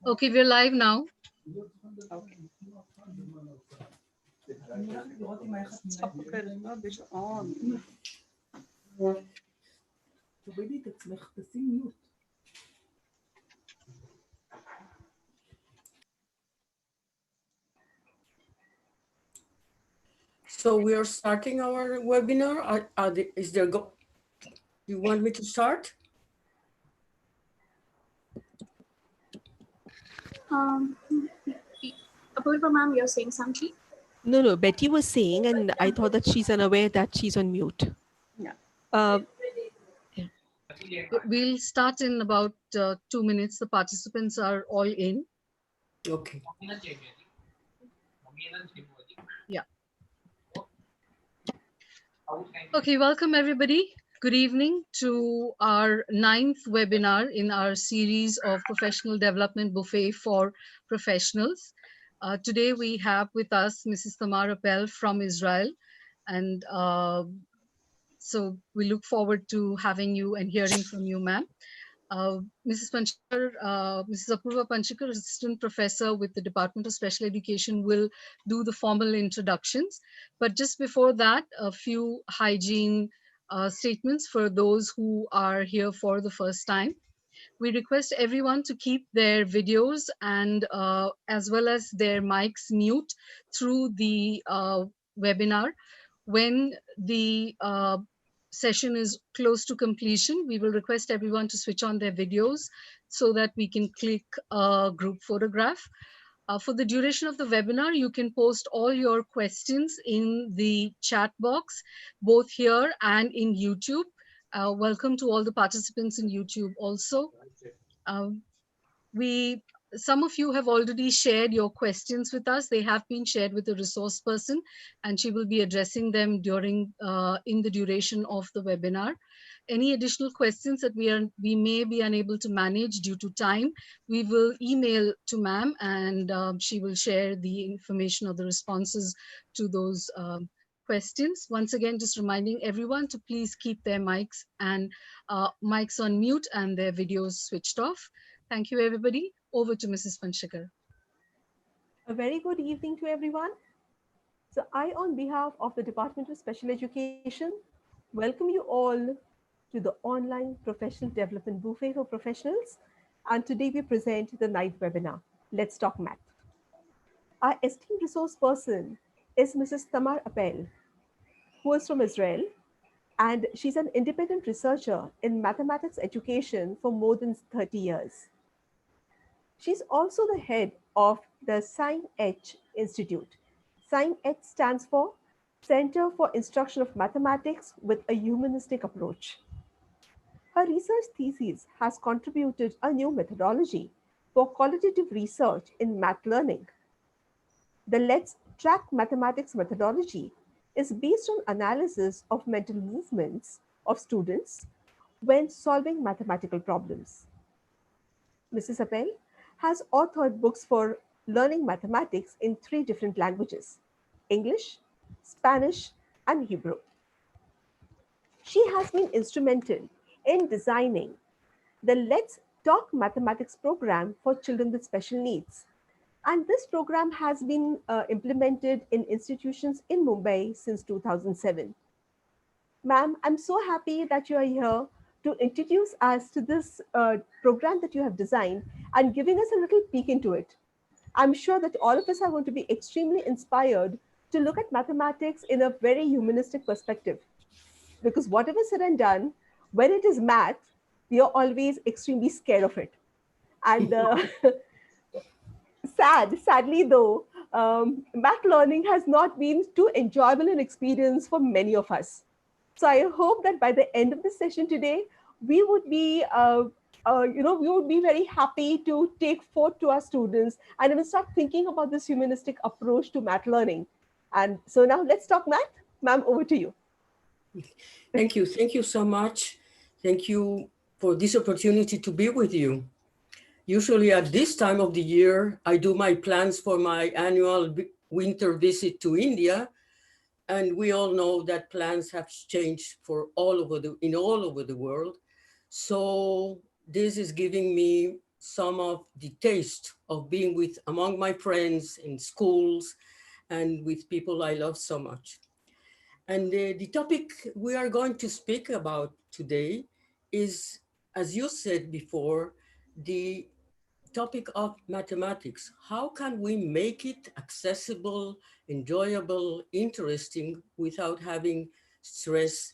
Okay, we're live now. Okay. مش on. So we are starting our webinar. Is there you want me to start? Apurva ma'am, you're saying something? No, Betty was saying, and I thought that she's unaware that she's on mute. Yeah. We'll start in about 2 minutes. The participants are all in. Okay. Yeah. Okay, welcome everybody. Good evening to our 9th webinar in our series of professional development buffet for professionals. Today we have with us Mrs. Tamar Appel from Israel, and so we look forward to having you and hearing from you, ma'am. Mrs. Panchikar, Mrs. Apurva Panchikar, Assistant Professor with the Department of Special Education, will do the formal introductions. But just before that, a few hygiene statements for those who are here for the first time. We request everyone to keep their videos and as well as their mics mute through the webinar. When the session is close to completion, we will request everyone to switch on their videos so that we can click a group photograph. For the duration of the webinar, you can post all your questions in the chat box, both here and in YouTube. Welcome to all the participants in YouTube also. Some of you have already shared your questions with us. They have been shared with a resource person, and she will be addressing them during in the duration of the webinar. Any additional questions that we may be unable to manage due to time, we will email to ma'am, and she will share the information or the responses to those questions. Once again, just reminding everyone to please keep their mics and mics on mute and their videos switched off. Thank you, everybody. Over to Mrs. Panchikar. A very good evening to everyone. So I, on behalf of the Department of Special Education, welcome you all to the online professional development buffet for professionals. And today we present the 9th webinar, Let's Talk Math. Our esteemed resource person is Mrs. Tamar Appel, who is from Israel, and she's an independent researcher in mathematics education for more than 30 years. She's also the head of the SciEdge Institute. SciEdge stands for Center for Instruction of Mathematics with a Humanistic Approach. Her research thesis has contributed a new methodology for qualitative research in math learning. The Let's Track Mathematics methodology is based on analysis of mental movements of students when solving mathematical problems. Mrs. Appel has authored books for learning mathematics in 3 different languages: English, Spanish, and Hebrew. She has been instrumental in designing the Let's Talk Mathematics program for children with special needs. And this program has been implemented in institutions in Mumbai since 2007. Ma'am, I'm so happy that you are here to introduce us to this program that you have designed and giving us a little peek into it. I'm sure that all of us are going to be extremely inspired to look at mathematics in a very humanistic perspective. Because whatever said and done, when it is math, we are always extremely scared of it. And sadly though, math learning has not been too enjoyable an experience for many of us. So I hope that by the end of the session today, we would be, we would be very happy to take forth to our students and even start thinking about this humanistic approach to math learning. And so now let's talk math. Ma'am, over to you. Thank you. Thank you so much. Thank you for this opportunity to be with you. Usually at this time of the year, I do my plans for my annual winter visit to India. And we all know that plans have changed in all over the world. So this is giving me some of the taste of being with among my friends in schools and with people I love so much. And the topic we are going to speak about today is, as you said before, the topic of mathematics. How can we make it accessible, enjoyable, interesting without having stress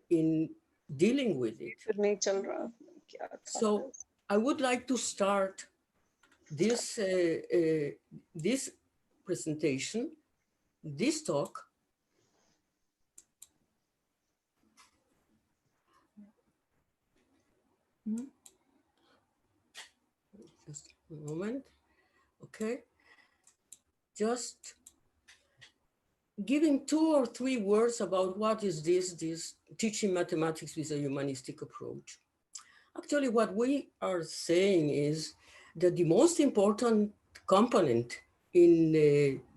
in dealing with it? फिर नहीं चल रहा क्या था So I would like to start this, this presentation, this talk, just a moment, okay? Just giving 2 or 3 words about what is this teaching mathematics with a humanistic approach. Actually, what we are saying is that the most important component in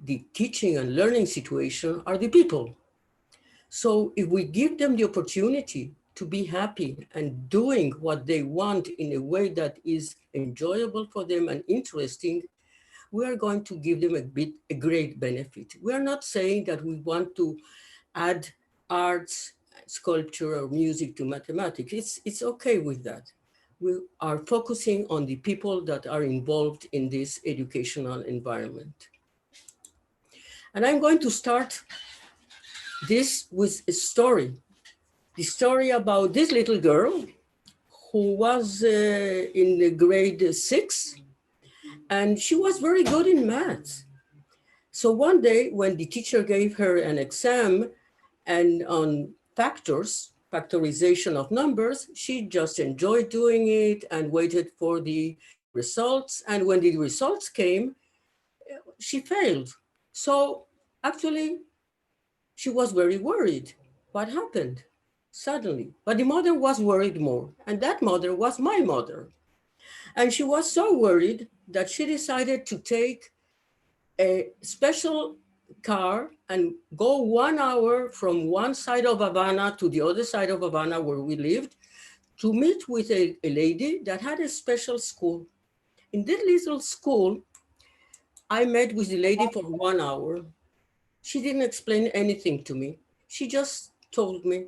the teaching and learning situation are the people. So if we give them the opportunity to be happy and doing what they want in a way that is enjoyable for them and interesting, we are going to give them a great benefit. We are not saying that we want to add arts, sculpture, or music to mathematics. It's okay with that. We are focusing on the people that are involved in this educational environment. And I'm going to start this with a story. The story about this little girl who was in grade 6, and she was very good in maths. So one day when the teacher gave her an exam and on factorization of numbers, she just enjoyed doing it and waited for the results. And when the results came, she failed. So actually, she was very worried. What happened? Suddenly. But the mother was worried more. And that mother was my mother. And she was so worried that she decided to take a special car and go 1 hour from one side of Havana to the other side of Havana where we lived to meet with a lady that had a special school. In this little school, I met with the lady for 1 hour. She didn't explain anything to me. She just told me,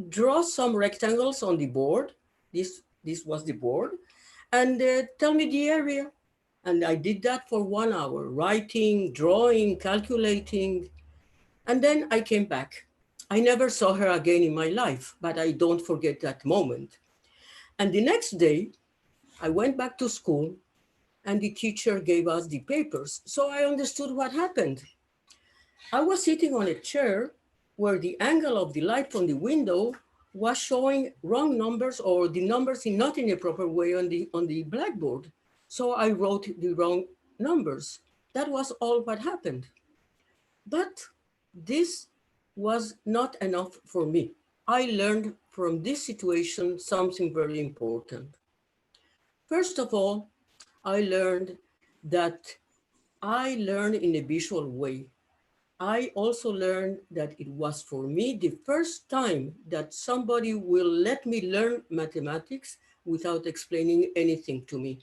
draw some rectangles on the board. This was the board. And tell me the area. And I did that for 1 hour, writing, drawing, calculating. And then I came back. I never saw her again in my life, but I don't forget that moment. And the next day, I went back to school and the teacher gave us the papers. So I understood what happened. I was sitting on a chair where the angle of the light from the window was showing wrong numbers or the numbers not in a proper way on the blackboard. So I wrote the wrong numbers. That was all what happened. But this was not enough for me. I learned from this situation something very important. First of all, I learned that I learn in a visual way. I also learned that it was for me the first time that somebody will let me learn mathematics without explaining anything to me.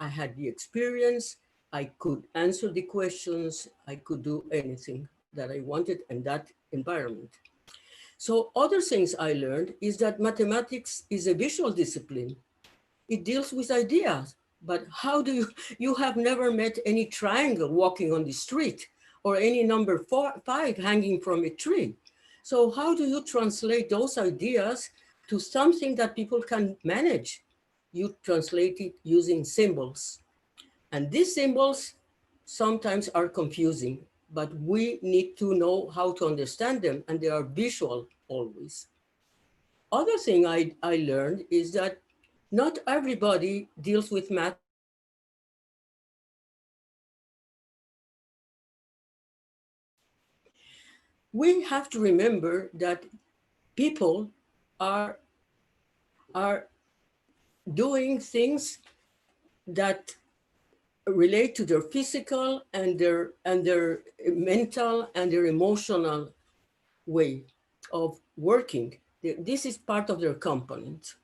I had the experience, I could answer the questions, I could do anything that I wanted in that environment. So other things I learned is that mathematics is a visual discipline. It deals with ideas, but how do you have never met any triangle walking on the street or any number 5 hanging from a tree. So how do you translate those ideas to something that people can manage? You translate it using symbols. And these symbols sometimes are confusing, but we need to know how to understand them, and they are visual always. Other thing I learned is that not everybody deals with math. We have to remember that people are doing things that relate to their physical and their mental and their emotional way of working. This is part of their component.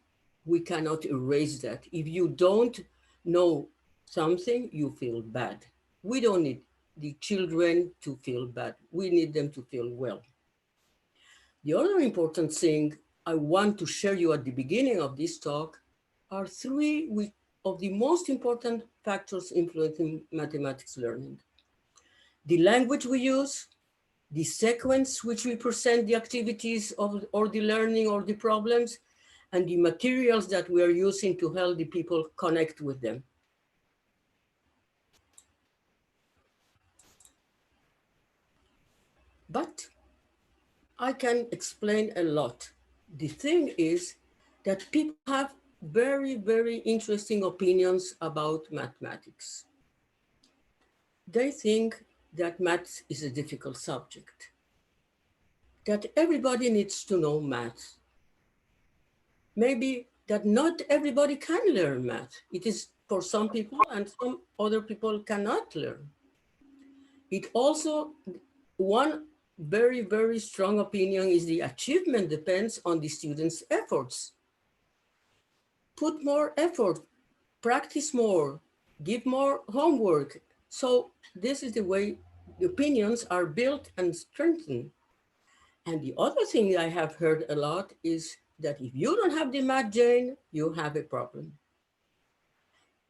We cannot erase that. If you don't know something, you feel bad. We don't need the children to feel bad. We need them to feel well. The other important thing I want to share you at the beginning of this talk are three of the most important factors influencing mathematics learning. The language we use, the sequence which we present the activities of, or the learning or the problems, and the materials that we are using to help the people connect with them. But I can explain a lot. The thing is that people have very, very interesting opinions about mathematics. They think that maths is a difficult subject, that everybody needs to know math. Maybe that not everybody can learn math. It is for some people and some other people cannot learn. It also, one very, very strong opinion is the achievement depends on the students' efforts. Put more effort, practice more, give more homework. So this is the way the opinions are built and strengthened. And the other thing I have heard a lot is that if you don't have the math gene, you have a problem.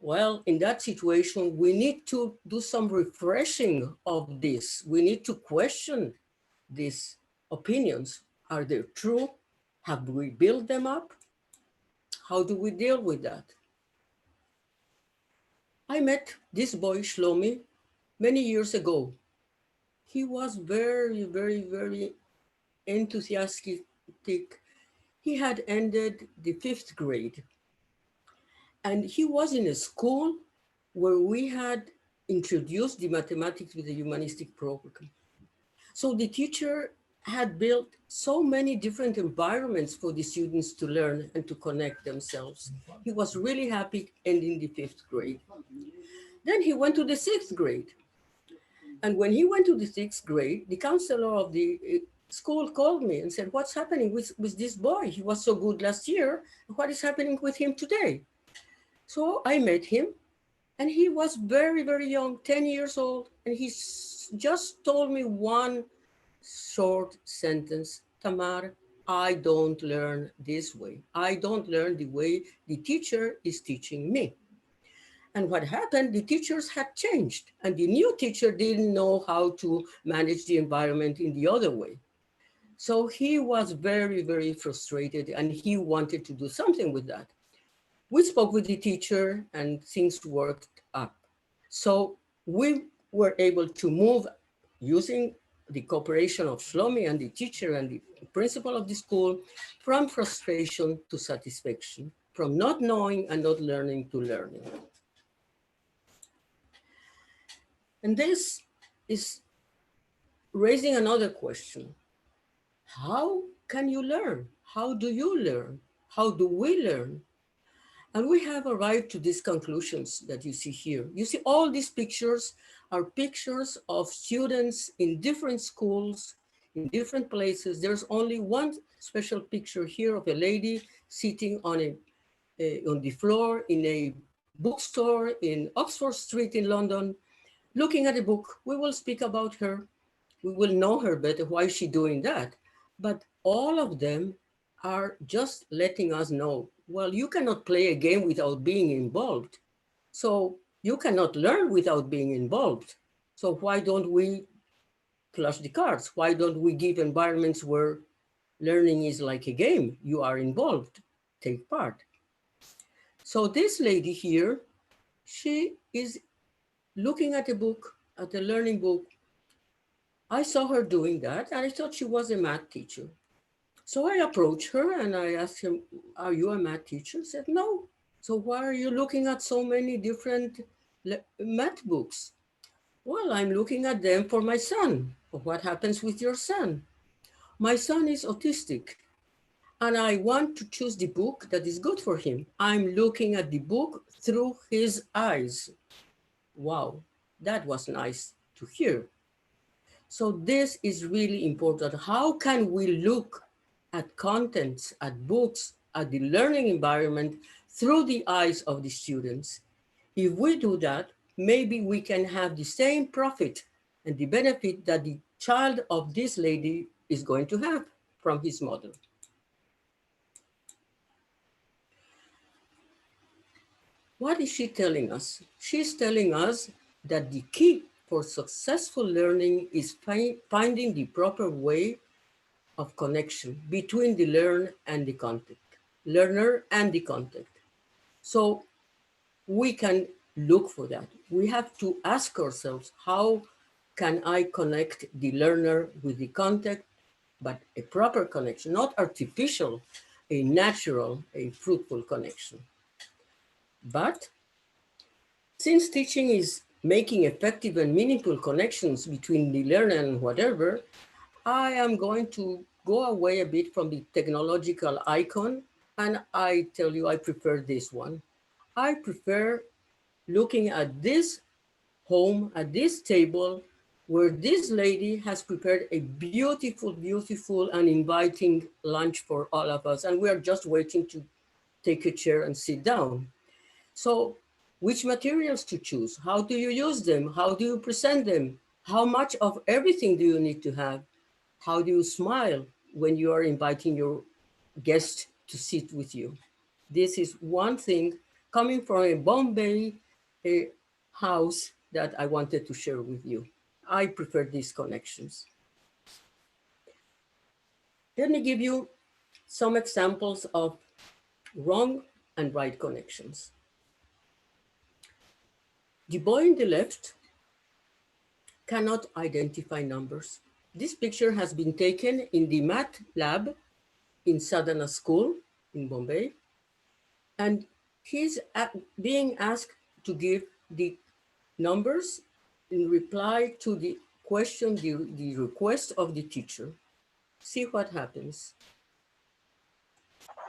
Well, in that situation, we need to do some refreshing of this. We need to question these opinions. Are they true? Have we built them up? How do we deal with that? I met this boy, Shlomi, many years ago. He was very, very, very enthusiastic. He had ended the 5th grade. And he was in a school where we had introduced the mathematics with the humanistic program. So the teacher had built so many different environments for the students to learn and to connect themselves. He was really happy ending the 5th grade. Then he went to the 6th grade. And when he went to the 6th grade, the counselor of the school called me and said, what's happening with this boy? He was so good last year. What is happening with him today? So I met him, and he was very, very young, 10 years old. And he just told me one short sentence, Tamar, I don't learn this way. I don't learn the way the teacher is teaching me. And what happened, the teachers had changed, and the new teacher didn't know how to manage the environment in the other way. So he was very, very frustrated, and he wanted to do something with that. We spoke with the teacher and things worked up. So we were able to move using the cooperation of Shlomi and the teacher and the principal of the school from frustration to satisfaction, from not knowing and not learning to learning. And this is raising another question. How can you learn? How do you learn? How do we learn? And we have arrived to these conclusions that you see here. You see all these pictures are pictures of students in different schools, in different places. There's only one special picture here of a lady sitting on the floor in a bookstore in Oxford Street in London, looking at a book. We will speak about her. We will know her better. Why is she doing that? But all of them are just letting us know, well, you cannot play a game without being involved. So you cannot learn without being involved. So why don't we flush the cards? Why don't we give environments where learning is like a game? You are involved, take part. So this lady here, she is looking at a book, at a learning book. I saw her doing that, and I thought she was a math teacher. So I approached her and I asked him, are you a math teacher? She said, no. So why are you looking at so many different math books? Well, I'm looking at them for my son. What happens with your son? My son is autistic, and I want to choose the book that is good for him. I'm looking at the book through his eyes. Wow, that was nice to hear. So this is really important. How can we look at contents, at books, at the learning environment through the eyes of the students? If we do that, maybe we can have the same profit and the benefit that the child of this lady is going to have from his model. What is she telling us? She's telling us that the key for successful learning is finding the proper way of connection between the learner and the content. So we can look for that. We have to ask ourselves, how can I connect the learner with the content, but a proper connection, not artificial, a natural, a fruitful connection. But since teaching is making effective and meaningful connections between the learner and whatever, I am going to go away a bit from the technological icon, and I tell you I prefer this one. I prefer looking at this home, at this table, where this lady has prepared a beautiful, beautiful and inviting lunch for all of us. And we are just waiting to take a chair and sit down. So which materials to choose? How do you use them? How do you present them? How much of everything do you need to have? How do you smile when you are inviting your guest to sit with you? This is one thing coming from a Bombay house that I wanted to share with you. I prefer these connections. Let me give you some examples of wrong and right connections. The boy in the left cannot identify numbers. This picture has been taken in the math lab in Sadhana School in Bombay. And he's being asked to give the numbers in reply to the question, the request of the teacher. See what happens.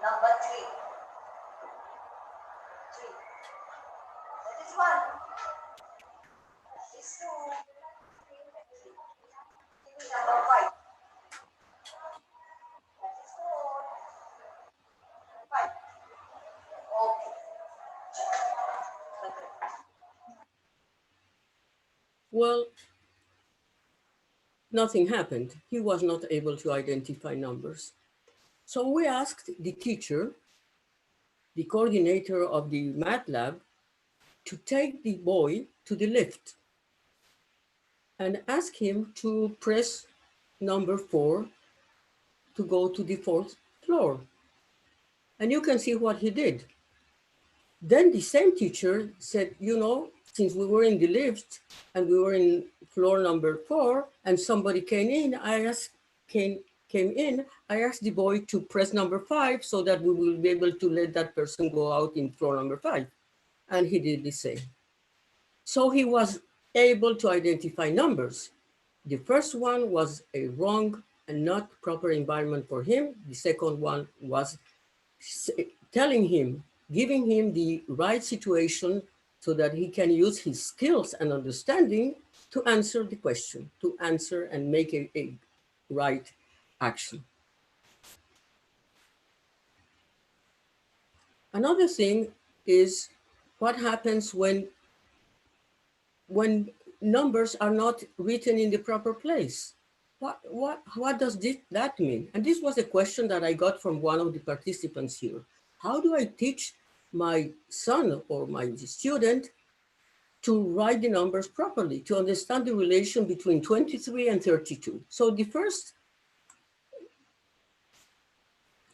Number 3. 3. That is 1. That is 2. 3. Give me number 5. That is 4. 5. Okay. Well, nothing happened. He was not able to identify numbers. So we asked the teacher, the coordinator of the math lab, to take the boy to the lift and ask him to press number 4 to go to the 4th floor. And you can see what he did. Then the same teacher said, you know, since we were in the lift and we were in floor number 4 and somebody came in, I asked the boy to press number 5 so that we will be able to let that person go out in floor number 5. And he did the same. So he was able to identify numbers. The first one was a wrong and not proper environment for him. The second one was telling him, giving him the right situation so that he can use his skills and understanding to answer the question, to answer and make a right action. Another thing is what happens when numbers are not written in the proper place. What does that mean? And this was a question that I got from one of the participants here. How do I teach my son or my student to write the numbers properly, to understand the relation between 23 and 32? So the first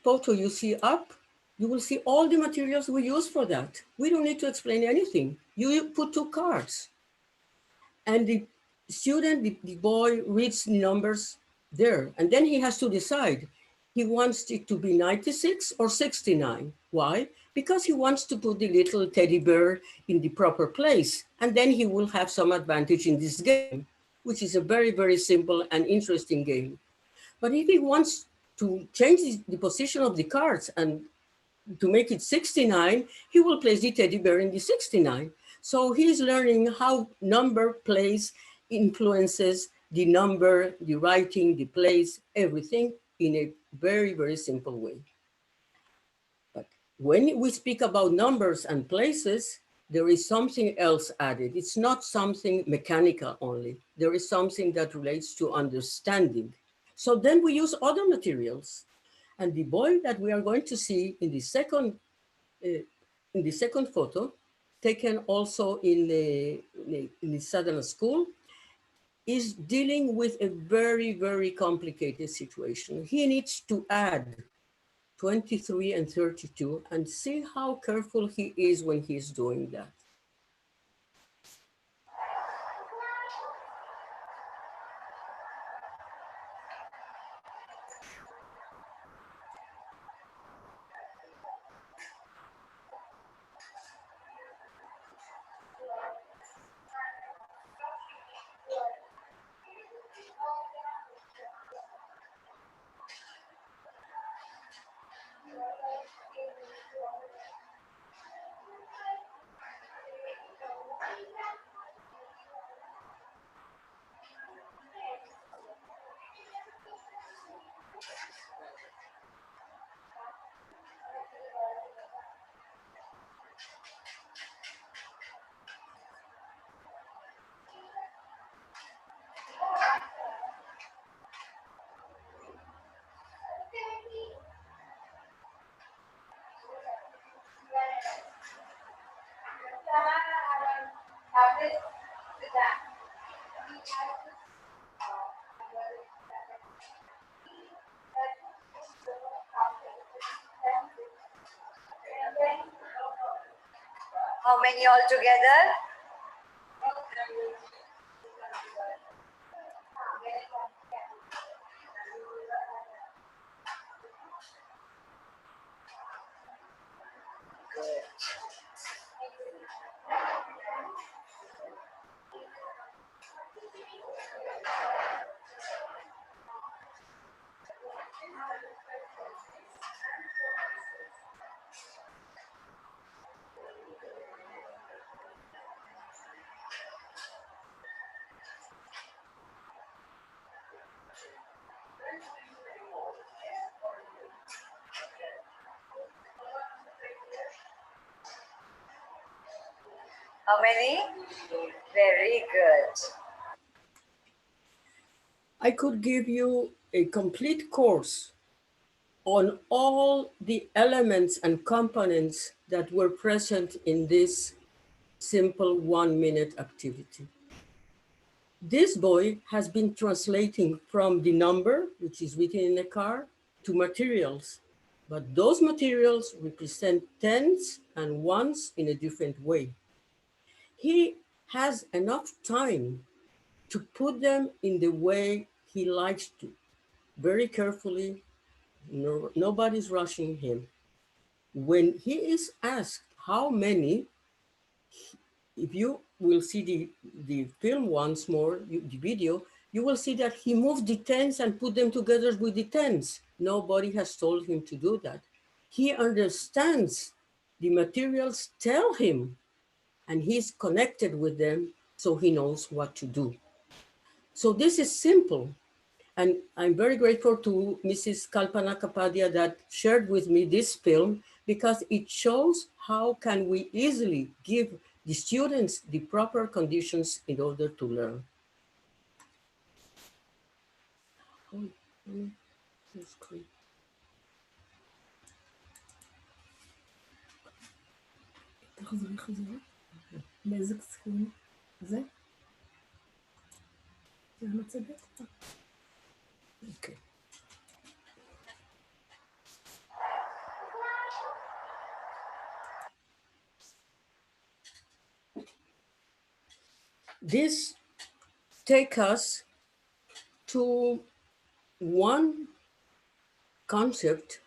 photo you see up, you will see all the materials we use for that. We don't need to explain anything. You put 2 cards. And the student, the boy reads the numbers there. And then he has to decide. He wants it to be 96 or 69. Why? Because he wants to put the little teddy bear in the proper place. And then he will have some advantage in this game, which is a very, very simple and interesting game. But if he wants to change the position of the cards and to make it 69, he will place the teddy bear in the 69. So he's learning how number place influences the number, the writing, the place, everything in a very, very simple way. But when we speak about numbers and places, there is something else added. It's not something mechanical only. There is something that relates to understanding. So then we use other materials. And the boy that we are going to see in the second photo, taken also in the southern school, is dealing with a very, very complicated situation. He needs to add 23 and 32 and see how careful he is when he's doing that. How many altogether? How many? Very good. I could give you a complete course on all the elements and components that were present in this simple 1-minute activity. This boy has been translating from the number, which is written in a car, to materials. But those materials represent tens and ones in a different way. He has enough time to put them in the way he likes to, very carefully. Nobody's rushing him. When he is asked how many, if you will see the film once more, the video, you will see that he moved the tens and put them together with the tens. Nobody has told him to do that. He understands the materials tell him, and he's connected with them, so he knows what to do. So this is simple. And I'm very grateful to Mrs. Kalpana Kapadia that shared with me this film, because it shows how can we easily give the students the proper conditions in order to learn. Okay. This takes us to one concept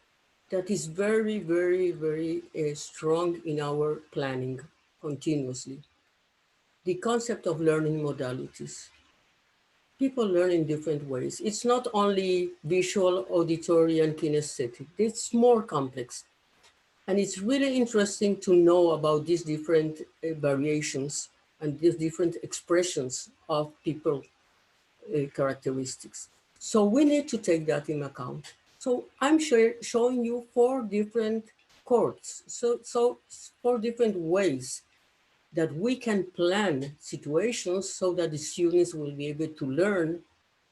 that is very, very, very strong in our planning continuously. The concept of learning modalities. People learn in different ways. It's not only visual, auditory, and kinesthetic. It's more complex. And it's really interesting to know about these different variations and these different expressions of people characteristics. So we need to take that in account. So I'm showing you 4 different chords, so 4 different ways that we can plan situations so that the students will be able to learn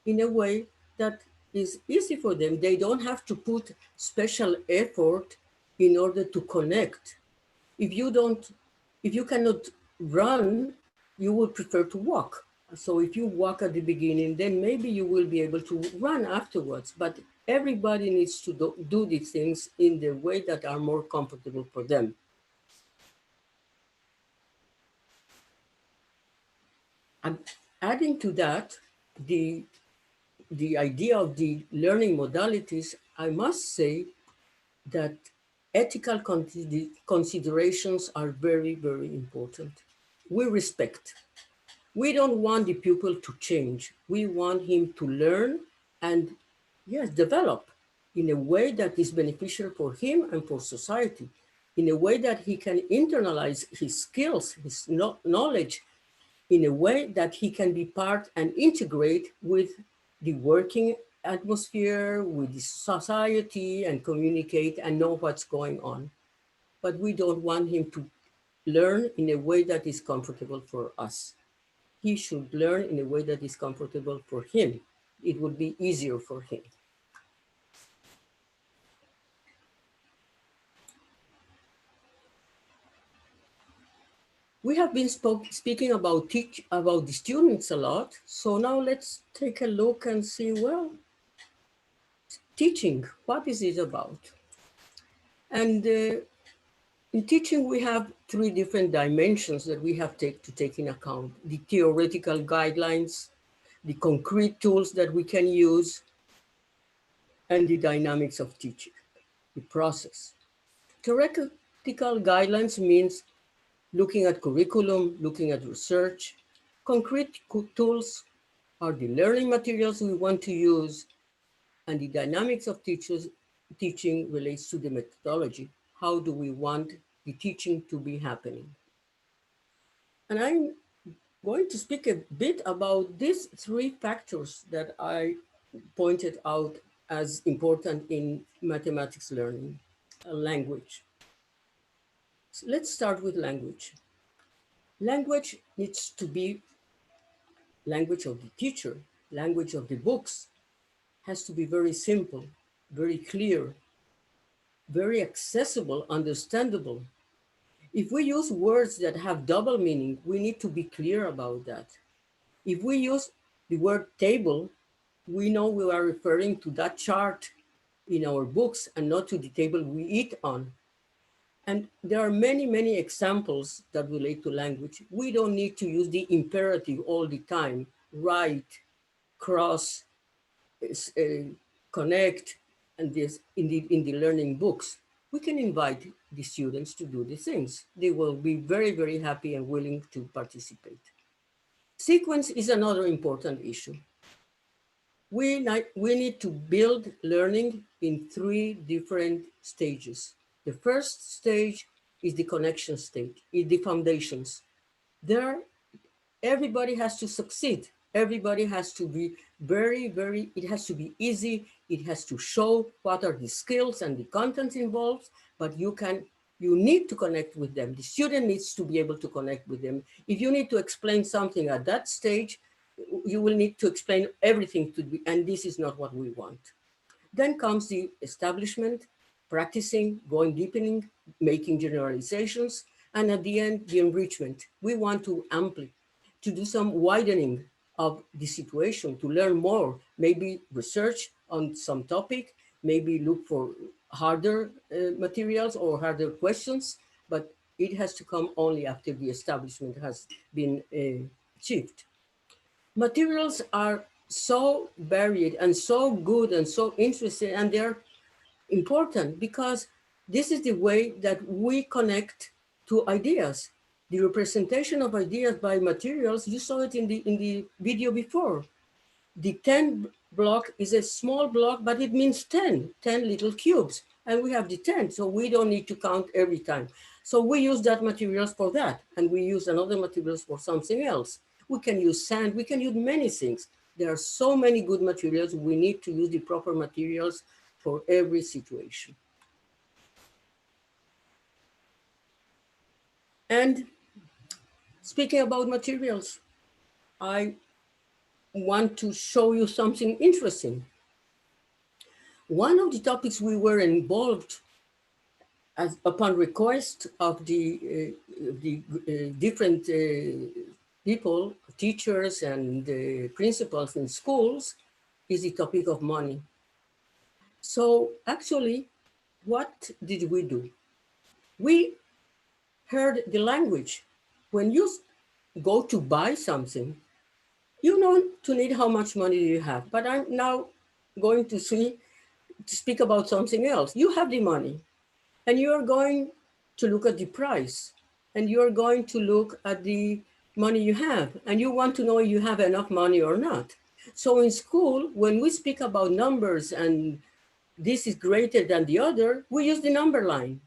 in a way that is easy for them. They don't have to put special effort in order to connect. If you cannot run, you would prefer to walk. So if you walk at the beginning, then maybe you will be able to run afterwards. But everybody needs to do these things in the way that are more comfortable for them. And adding to that, the idea of the learning modalities, I must say that ethical considerations are very, very important. We respect. We don't want the pupil to change. We want him to learn and, yes, develop in a way that is beneficial for him and for society, in a way that he can internalize his skills, his knowledge, in a way that he can be part and integrate with the working atmosphere, with the society, and communicate and know what's going on. But we don't want him to learn in a way that is comfortable for us. He should learn in a way that is comfortable for him. It would be easier for him. We have been speaking about the students a lot. So now let's take a look and see, well, teaching, what is it about? And in teaching, we have three different dimensions that we have to take in account: the theoretical guidelines, the concrete tools that we can use, and the dynamics of teaching, the process. Theoretical guidelines means looking at curriculum, looking at research. Concrete tools are the learning materials we want to use, and the dynamics of teaching relates to the methodology. How do we want the teaching to be happening? And I'm going to speak a bit about these three factors that I pointed out as important in mathematics learning. Language. So let's start with language. Language needs to be language of the teacher, language of the books, has to be very simple, very clear, very accessible, understandable. If we use words that have double meaning, we need to be clear about that. If we use the word table, we know we are referring to that chart in our books and not to the table we eat on. And there are many, many examples that relate to language. We don't need to use the imperative all the time: write, cross, connect, and this in the learning books. We can invite the students to do these things. They will be very, very happy and willing to participate. Sequence is another important issue. We need to build learning in three different stages. The first stage is the connection stage, is the foundations. There, everybody has to succeed. Everybody has to be it has to be easy. It has to show what are the skills and the content involved, but you need to connect with them. The student needs to be able to connect with them. If you need to explain something at that stage, you will need to explain everything and this is not what we want. Then comes the establishment, practicing, going deepening, making generalizations, and at the end, the enrichment. We want to do some widening of the situation, to learn more, maybe research on some topic, maybe look for harder materials or harder questions, but it has to come only after the establishment has been achieved. Materials are so varied and so good and so interesting, and they're important because this is the way that we connect to ideas. The representation of ideas by materials, you saw it in the video before. The 10 block is a small block, but it means 10 little cubes. And we have the 10, so we don't need to count every time. So we use that materials for that, and we use another materials for something else. We can use sand, we can use many things. There are so many good materials. We need to use the proper materials for every situation. And speaking about materials, I want to show you something interesting. One of the topics we were involved upon request of the different people, teachers and principals in schools, is the topic of money. So actually, what did we do? We heard the language. When you go to buy something, you know to need how much money you have. But I'm now going to speak about something else. You have the money, and you're going to look at the price, and you're going to look at the money you have, and you want to know if you have enough money or not. So in school, when we speak about numbers and this is greater than the other, we use the number line.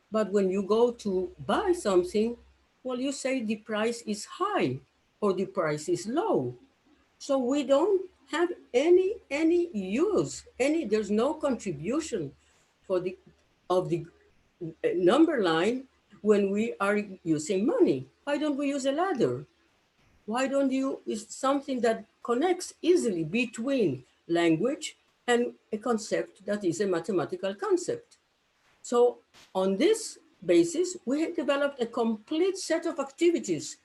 But when you go to buy something, well, you say the price is high or the price is low. So we don't have any use, there's no contribution for the of the number line when we are using money. Why don't we use a ladder? Why don't you, it's something that connects easily between language and a concept that is a mathematical concept. So on this basis, we have developed a complete set of activities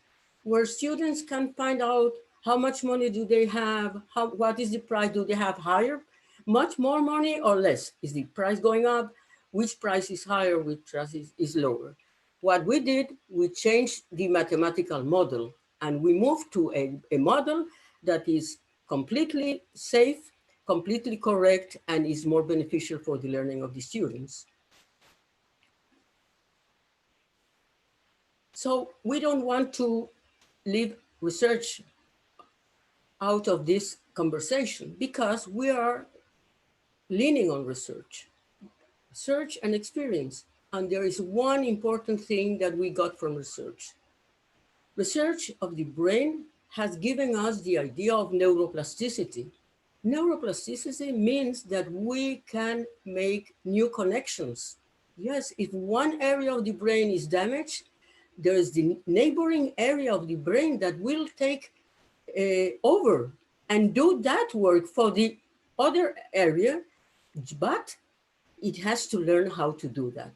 where students can find out how much money do they have, what is the price, do they have higher, much more money or less? Is the price going up? Which price is higher, which price is lower? What we did, we changed the mathematical model and we moved to a model that is completely safe, completely correct, and is more beneficial for the learning of the students. So we don't want to leave research out of this conversation because we are leaning on research and experience. And there is one important thing that we got from research. Research of the brain has given us the idea of neuroplasticity. Neuroplasticity means that we can make new connections. Yes, if one area of the brain is damaged, there is the neighboring area of the brain that will take over and do that work for the other area, but it has to learn how to do that.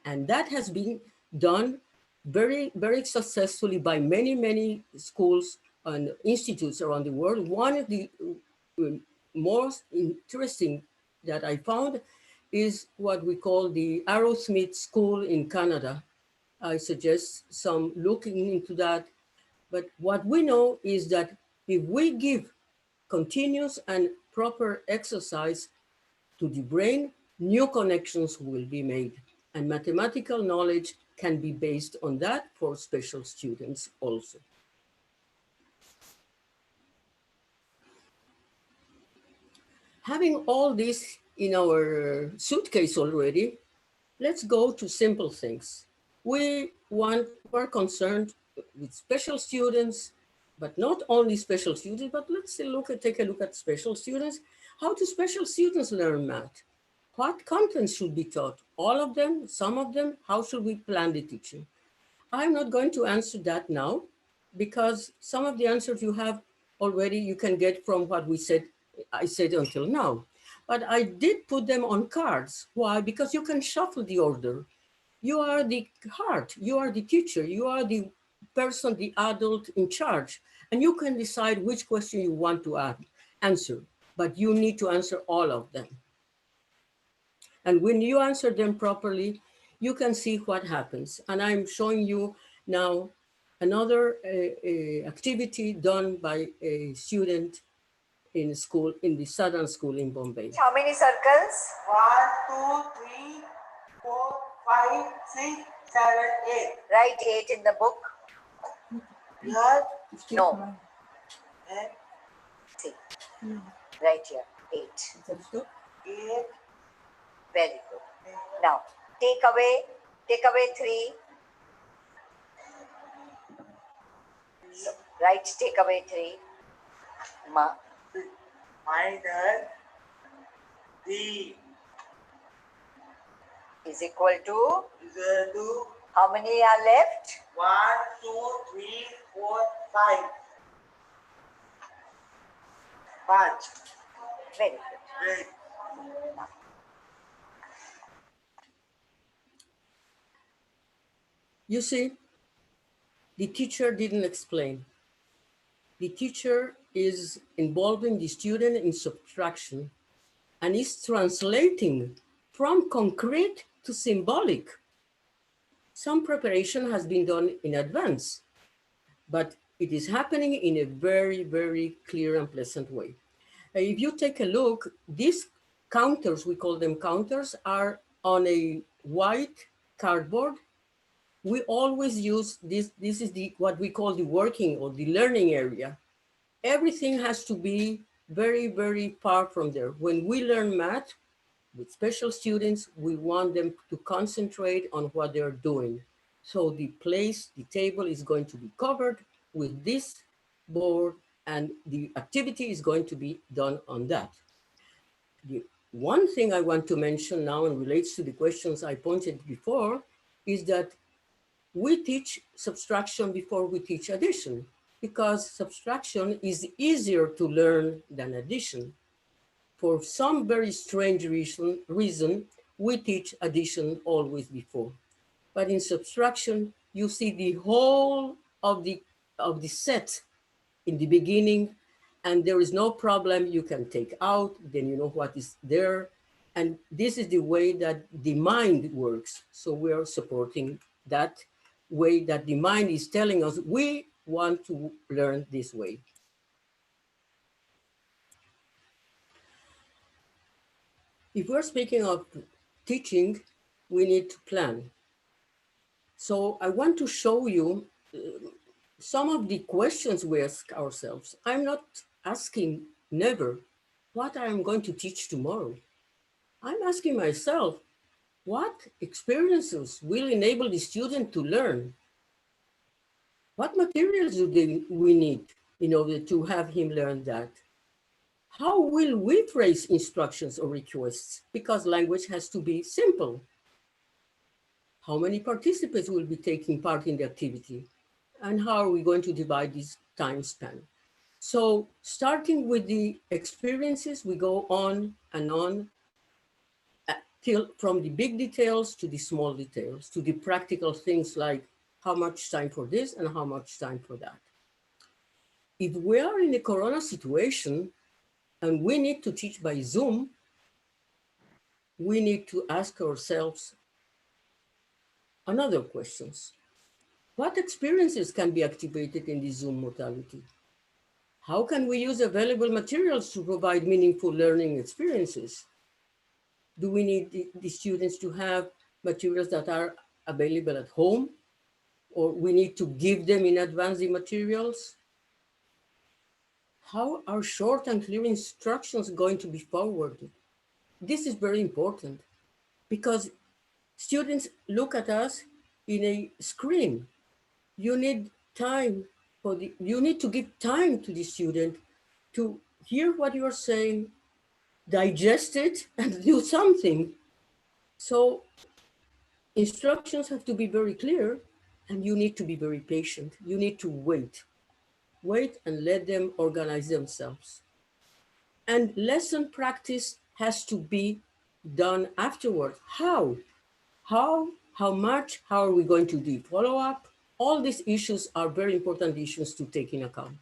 And that has been done very, very successfully by many, many schools and institutes around the world. One of the most interesting that I found is what we call the Arrowsmith School in Canada. I suggest some looking into that. But what we know is that if we give continuous and proper exercise to the brain, new connections will be made. And mathematical knowledge can be based on that for special students also. Having all this in our suitcase already, let's go to simple things. We're concerned with special students, but not only special students, but let's take a look at special students. How do special students learn math? What content should be taught? All of them, some of them? How should we plan the teaching? I'm not going to answer that now because some of the answers you have already, you can get from what I said until now. But I did put them on cards. Why? Because you can shuffle the order. You are the heart, you are the teacher, you are the person, the adult in charge, and you can decide which question you want to answer, but you need to answer all of them. And when you answer them properly, you can see what happens. And I'm showing you now another activity done by a student in school, in the Southern School in Bombay. How many circles? 1, 2, 3, 4, 5, 6, 7, 8. Write 8 in the book. Here, No. and See. Right here. 8. 8. Very good. Now, take away 3. Right, take away 3. Minus 3 Is equal to, is equal to how many are left? 1, 2, 3, 4, 5. 5. Very good. Great. You see, the teacher didn't explain. The teacher is involving the student in subtraction and is translating from concrete to symbolic. Some preparation has been done in advance, but it is happening in a very, very clear and pleasant way. If you take a look, these counters, we call them counters, are on a white cardboard. We always use this is what we call the working or the learning area. Everything has to be very, very far from there. When we learn math with special students, we want them to concentrate on what they're doing. So the table is going to be covered with this board and the activity is going to be done on that. The one thing I want to mention now and relates to the questions I pointed before is that we teach subtraction before we teach addition because subtraction is easier to learn than addition. For some very strange reason, we teach addition always before. But in subtraction, you see the whole of the set in the beginning, and there is no problem you can take out, then you know what is there. And this is the way that the mind works. So we are supporting that way that the mind is telling us we want to learn this way. If we're speaking of teaching, we need to plan. So I want to show you some of the questions we ask ourselves. I'm not asking never what I am going to teach tomorrow. I'm asking myself, what experiences will enable the student to learn? What materials we need in order to have him learn that? How will we phrase instructions or requests? Because language has to be simple. How many participants will be taking part in the activity? And how are we going to divide this time span? So starting with the experiences, we go on and on till from the big details to the small details, to the practical things like how much time for this and how much time for that. If we are in a Corona situation and we need to teach by Zoom, we need to ask ourselves another questions. What experiences can be activated in the Zoom modality? How can we use available materials to provide meaningful learning experiences? Do we need the students to have materials that are available at home? Or we need to give them in advance the materials? How are short and clear instructions going to be forwarded? This is very important because students look at us in a screen. You need time you need to give time to the student to hear what you are saying, digest it, and do something. So instructions have to be very clear, and you need to be very patient. You need to wait and let them organize themselves. And lesson practice has to be done afterwards. How? How much? How are we going to do follow-up? All these issues are very important issues to take in account.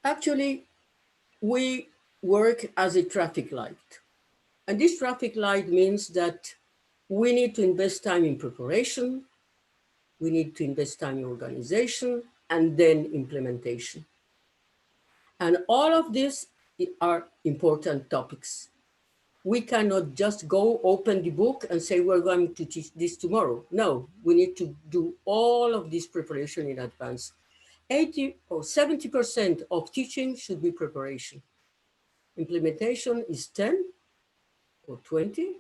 Actually, we work as a traffic light. And this traffic light means that we need to invest time in preparation, we need to invest time in organization, and then implementation. And all of these are important topics. We cannot just go open the book and say, we're going to teach this tomorrow. No, we need to do all of this preparation in advance. 80 or 70% of teaching should be preparation. Implementation is 10 or 20,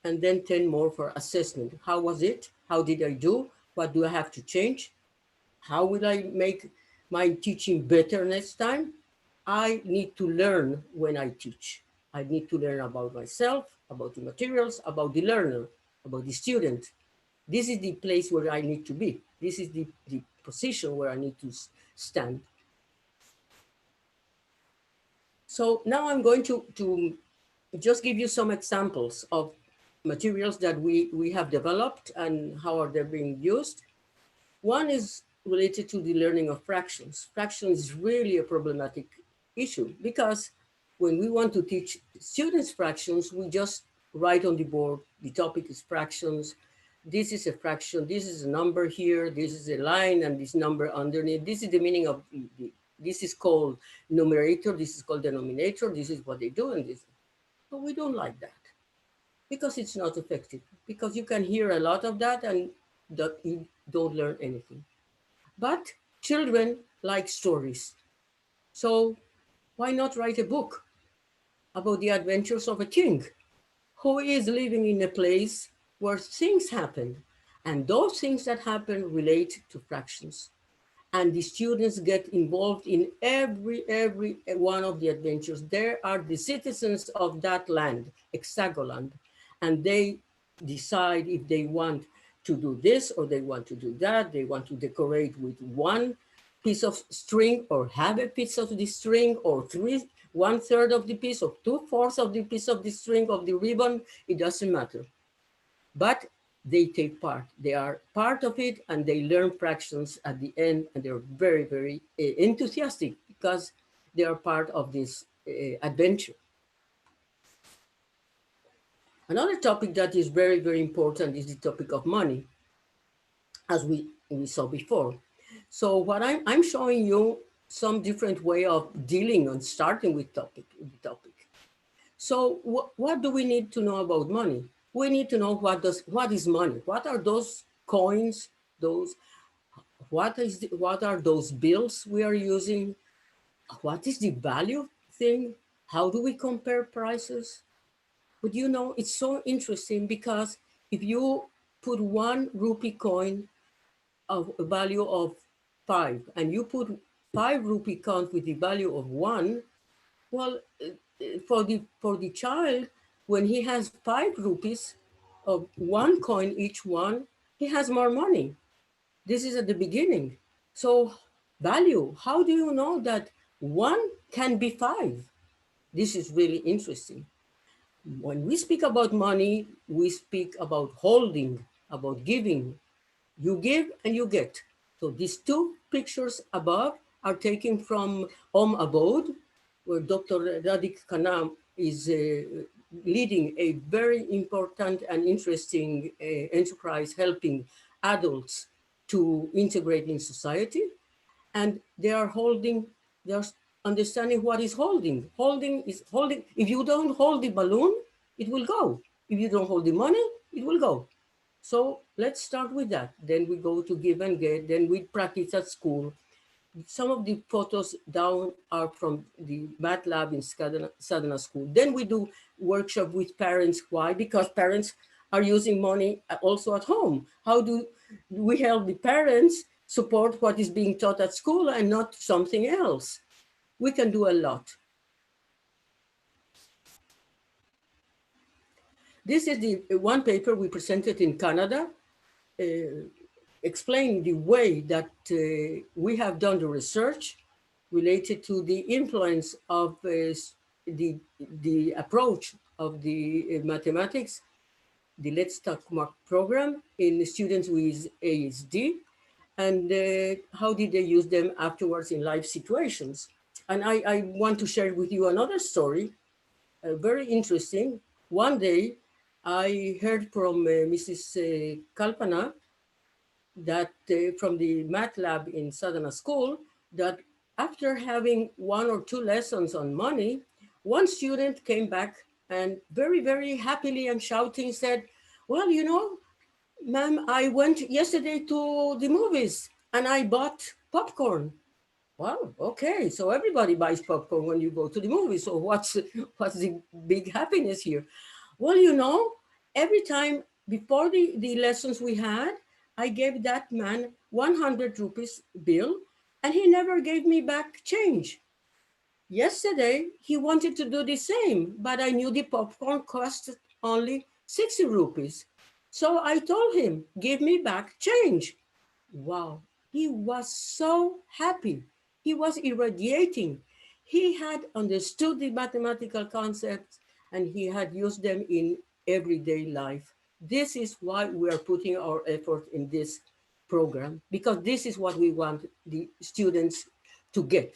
and then 10 more for assessment. How was it? How did I do? What do I have to change? How will I make my teaching better next time? I need to learn when I teach. I need to learn about myself, about the materials, about the learner, about the student. This is the place where I need to be. This is the position where I need to stand. So now I'm going to just give you some examples of materials that we have developed and how are they being used. One is related to the learning of fractions. Fractions is really a problematic issue because when we want to teach students fractions, we just write on the board, the topic is fractions, this is a fraction, this is a number here, this is a line, and this number underneath. This is the meaning of this is called numerator, this is called denominator, this is what they do, and this. But we don't like that because it's not effective, because you can hear a lot of that and that you don't learn anything. But children like stories. So why not write a book about the adventures of a king who is living in a place where things happen, and those things that happen relate to fractions, and the students get involved in every one of the adventures. They are the citizens of that land, Hexagoland, and they decide if they want to do this or they want to do that. They want to decorate with one piece of string or have a piece of the string or one third of the piece or 2/4 of the piece of the string of the ribbon. It doesn't matter. But they take part. They are part of it, and they learn fractions at the end, and they're very enthusiastic because they are part of this adventure. Another topic that is very important is the topic of money, as we saw before. So what I'm showing you some different way of dealing and starting with the topic. So what do we need to know about money? We need to know what is money? What are those coins? What are those bills we are using? What is the value thing? How do we compare prices? But you know, it's so interesting because if you put 1 rupee coin of a value of 5 and you put 5 rupee coin with the value of 1, well, for the child, when he has 5 rupees of 1 coin each one, he has more money. This is at the beginning. So value, how do you know that 1 can be 5? This is really interesting. When we speak about money, we speak about holding, about giving. You give and you get. So these 2 pictures above are taken from Om Abode, where Dr. Radik Khanna is leading a very important and interesting enterprise helping adults to integrate in society. And they are understanding what is holding. Holding is holding. If you don't hold the balloon, it will go. If you don't hold the money, it will go. So let's start with that. Then we go to give and get. Then we practice at school. Some of the photos down are from the math lab in Sadhana School. Then we do workshop with parents. Why? Because parents are using money also at home. How do we help the parents support what is being taught at school and not something else? We can do a lot. This is the one paper we presented in Canada, explaining the way that we have done the research related to the influence of the approach of the mathematics, the Let's Talk Mark program in students with ASD, and how did they use them afterwards in life situations. And I want to share with you another story, very interesting. One day, I heard from Mrs. Kalpana that from the math lab in Sadhana School, that after having 1 or 2 lessons on money, one student came back and very happily and shouting said, well, you know, ma'am, I went yesterday to the movies and I bought popcorn. Well, okay, so everybody buys popcorn when you go to the movies. So what's the big happiness here? Well, you know, every time before the lessons we had, I gave that man 100 rupees bill and he never gave me back change. Yesterday, he wanted to do the same, but I knew the popcorn cost only 60 rupees. So I told him, give me back change. Wow, he was so happy. He was irradiating. He had understood the mathematical concepts and he had used them in everyday life. This is why we are putting our effort in this program, because this is what we want the students to get.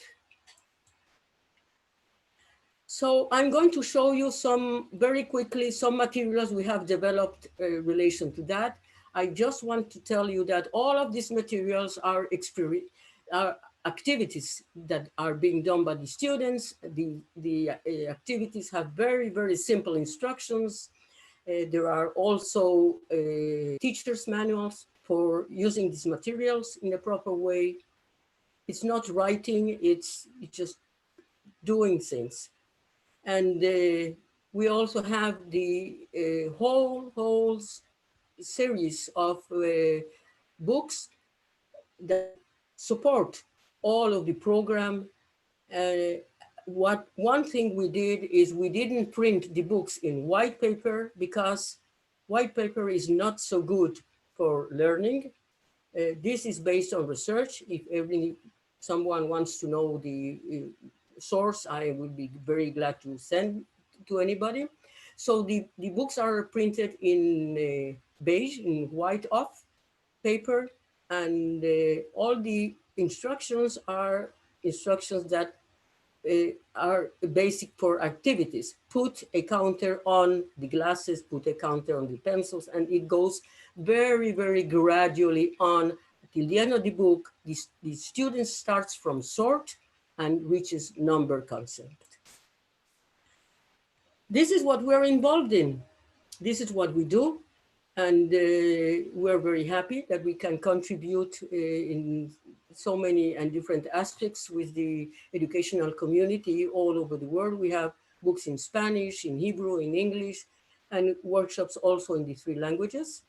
So I'm going to show you some very quickly some materials we have developed in relation to that. I just want to tell you that all of these materials are activities that are being done by the students. The activities have very, very simple instructions. There are also teacher's manuals for using these materials in a proper way. It's not writing, it's just doing things. And we also have the whole series of books that support all of the program. One thing we did is we didn't print the books in white paper because white paper is not so good for learning. This is based on research. If someone wants to know the source, I would be very glad to send to anybody. So the books are printed in beige, in white off paper, and all the instructions are instructions that are basic for activities. Put a counter on the glasses, put a counter on the pencils, and it goes very, very gradually on till the end of the book. The student starts from sort and reaches number concept. This is what we're involved in. This is what we do. And we're very happy that we can contribute in so many and different aspects with the educational community all over the world. We have books in Spanish, in Hebrew, in English, and workshops also in the 3 languages.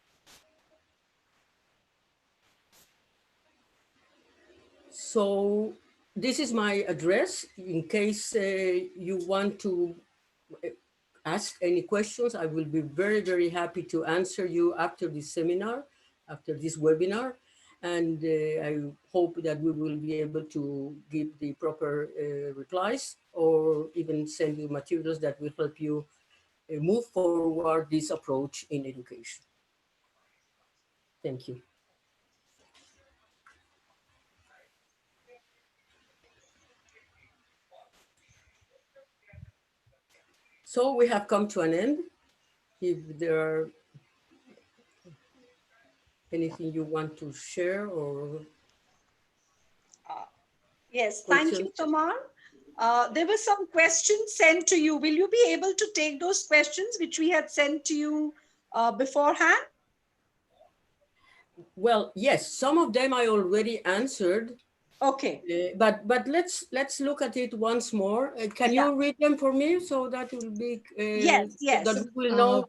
So this is my address. In case you want to ask any questions, I will be very, very happy to answer you after this seminar, after this webinar. And I hope that we will be able to give the proper replies or even send you materials that will help you move forward this approach in education. Thank you. So we have come to an end. If there are anything you want to share or Yes, thank you, Tamar. There were some questions sent to you. Will you be able to take those questions which we had sent to you beforehand? Well, yes, some of them I already answered. Okay. But let's look at it once more. Can you read them for me so that it will be yes. so that we will know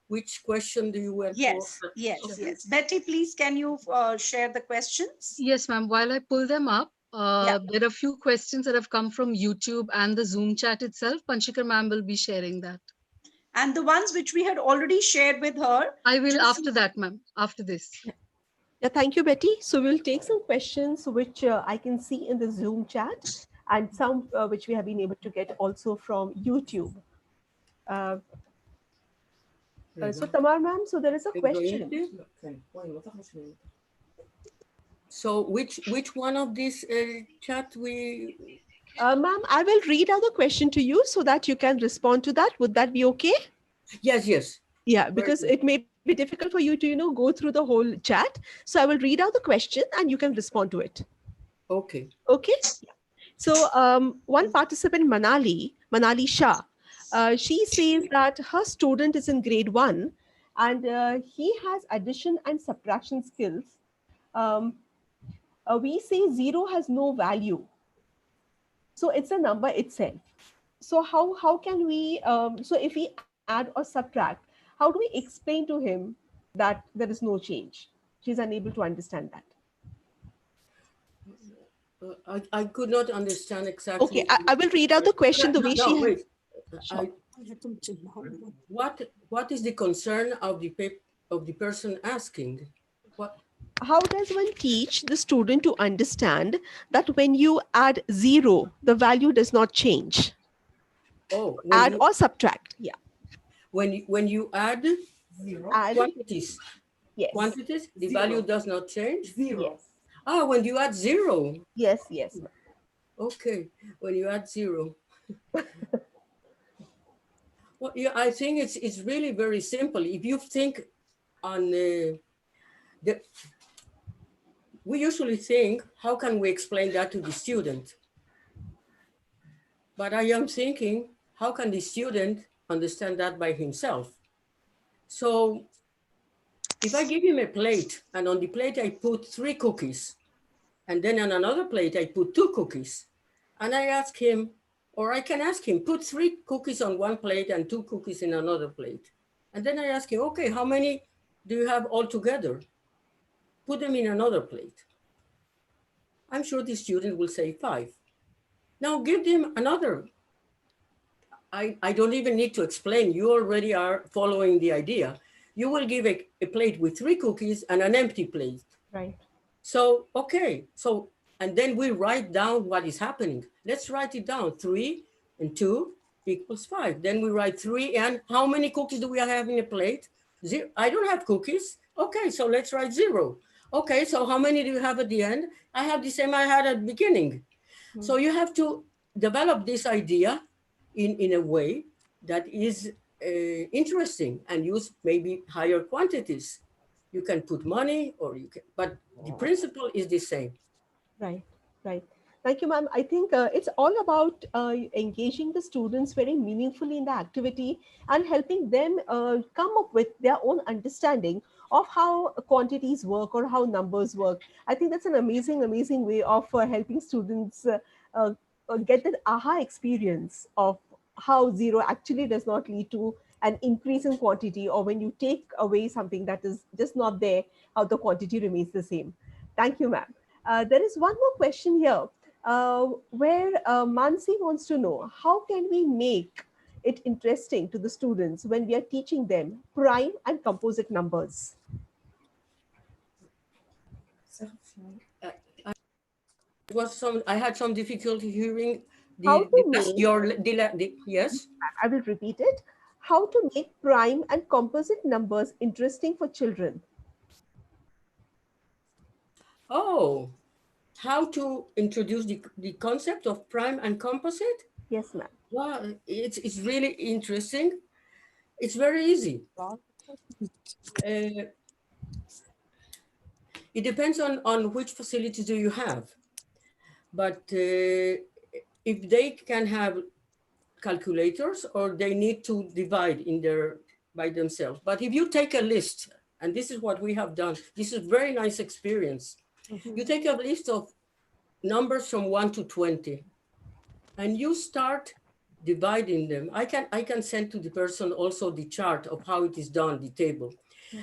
which question do you want for? Yes. Betty, please, can you share the questions? Yes, ma'am. While I pull them up, there are a few questions that have come from YouTube and the Zoom chat itself. Panchikar ma'am will be sharing that. And the ones which we had already shared with her. I will after that, ma'am, after this. Yeah, thank you, Betty. So we'll take some questions which I can see in the Zoom chat and some which we have been able to get also from YouTube. So Tamar ma'am, so there is a question. So which one of these chat we? Ma'am, I will read out the question to you so that you can respond to that. Would that be okay? Yes. Yeah, because it may be difficult for you to, go through the whole chat. So I will read out the question and you can respond to it. Okay. Okay. Yeah. So one participant, Manali Shah, she says that her student is in grade 1 and he has addition and subtraction skills. We say 0 has no value. So it's a number itself. So how can we, so if we add or subtract, how do we explain to him that there is no change? She's unable to understand that. I could not understand exactly. Okay, I will read out the question the way she has. Wait. What is the concern of the paper? of the person asking. What? How does one teach the student to understand that when you add 0, the value does not change? Oh, Add or subtract. Yeah. when you add Add. quantities, Yes. the value does not change. Yes. Ah, when you add 0. Yes. Yes. Okay, when you add 0. Well, yeah, I think it's really very simple. If you think on the, we usually think, how can we explain that to the student? But I am thinking, how can the student understand that by himself? So if I give him a plate and on the plate I put 3 cookies, and then on another plate I put 2 cookies, and I ask him, or I can ask him, put 3 cookies on one plate and 2 cookies in another plate. And then I ask him, okay, how many do you have all together? Put them in another plate. I'm sure the student will say 5. Now give them another. I don't even need to explain. You already are following the idea. You will give a plate with 3 cookies and an empty plate. Right. So, okay. So, and then we write down what is happening. Let's write it down. 3 and 2 equals 5. Then we write 3 and how many cookies do we have in a plate? 0. I don't have cookies. Okay, so let's write 0. Okay, so how many do you have at the end? I have the same I had at the beginning. So you have to develop this idea in a way that is interesting and use maybe higher quantities. You can put money or you can, but the principle is the same. Right, right. Thank you, ma'am. I think it's all about engaging the students very meaningfully in the activity and helping them come up with their own understanding of how quantities work or how numbers work. I think that's an amazing, amazing way of helping students uh, get that aha experience of how 0 actually does not lead to an increase in quantity, or when you take away something that is just not there, how the quantity remains the same. Thank you, ma'am. There is one more question here where Mansi wants to know, how can we make it interesting to the students when we are teaching them prime and composite numbers? I had some difficulty hearing How to yes. I will repeat it. How to make prime and composite numbers interesting for children? Oh, how to introduce the concept of prime and composite? Yes, ma'am. Well, it's really interesting. It's very easy. It depends on which facilities do you have. But if they can have calculators or they need to divide by themselves. But if you take a list, and this is what we have done, this is a very nice experience. You take a list of numbers from 1 to 20 and you start dividing them. I can send to the person also the chart of how it is done, the table.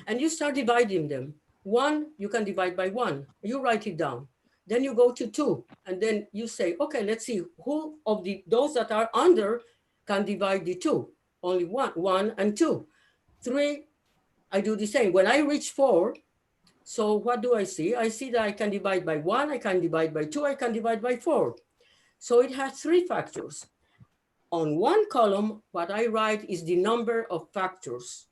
And you start dividing them. 1, you can divide by 1. You write it down. Then you go to 2, and then you say, okay, let's see who of those that are under can divide the 2. Only 1 and 2. 3, I do the same. When I reach 4, so what do I see? I see that I can divide by 1, I can divide by 2, I can divide by 4. So it has 3 factors. On one column, what I write is the number of factors.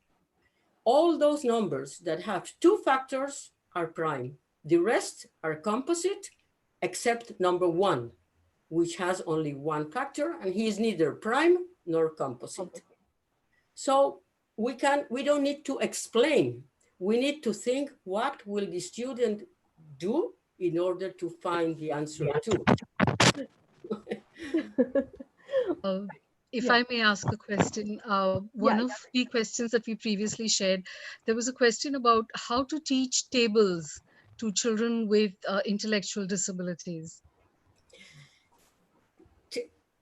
All those numbers that have 2 factors are prime. The rest are composite, except number 1, which has only 1 factor, and he is neither prime nor composite. So we don't need to explain. We need to think, what will the student do in order to find the answer to? If I may ask a question, one of the questions that we previously shared, there was a question about how to teach tables to children with intellectual disabilities.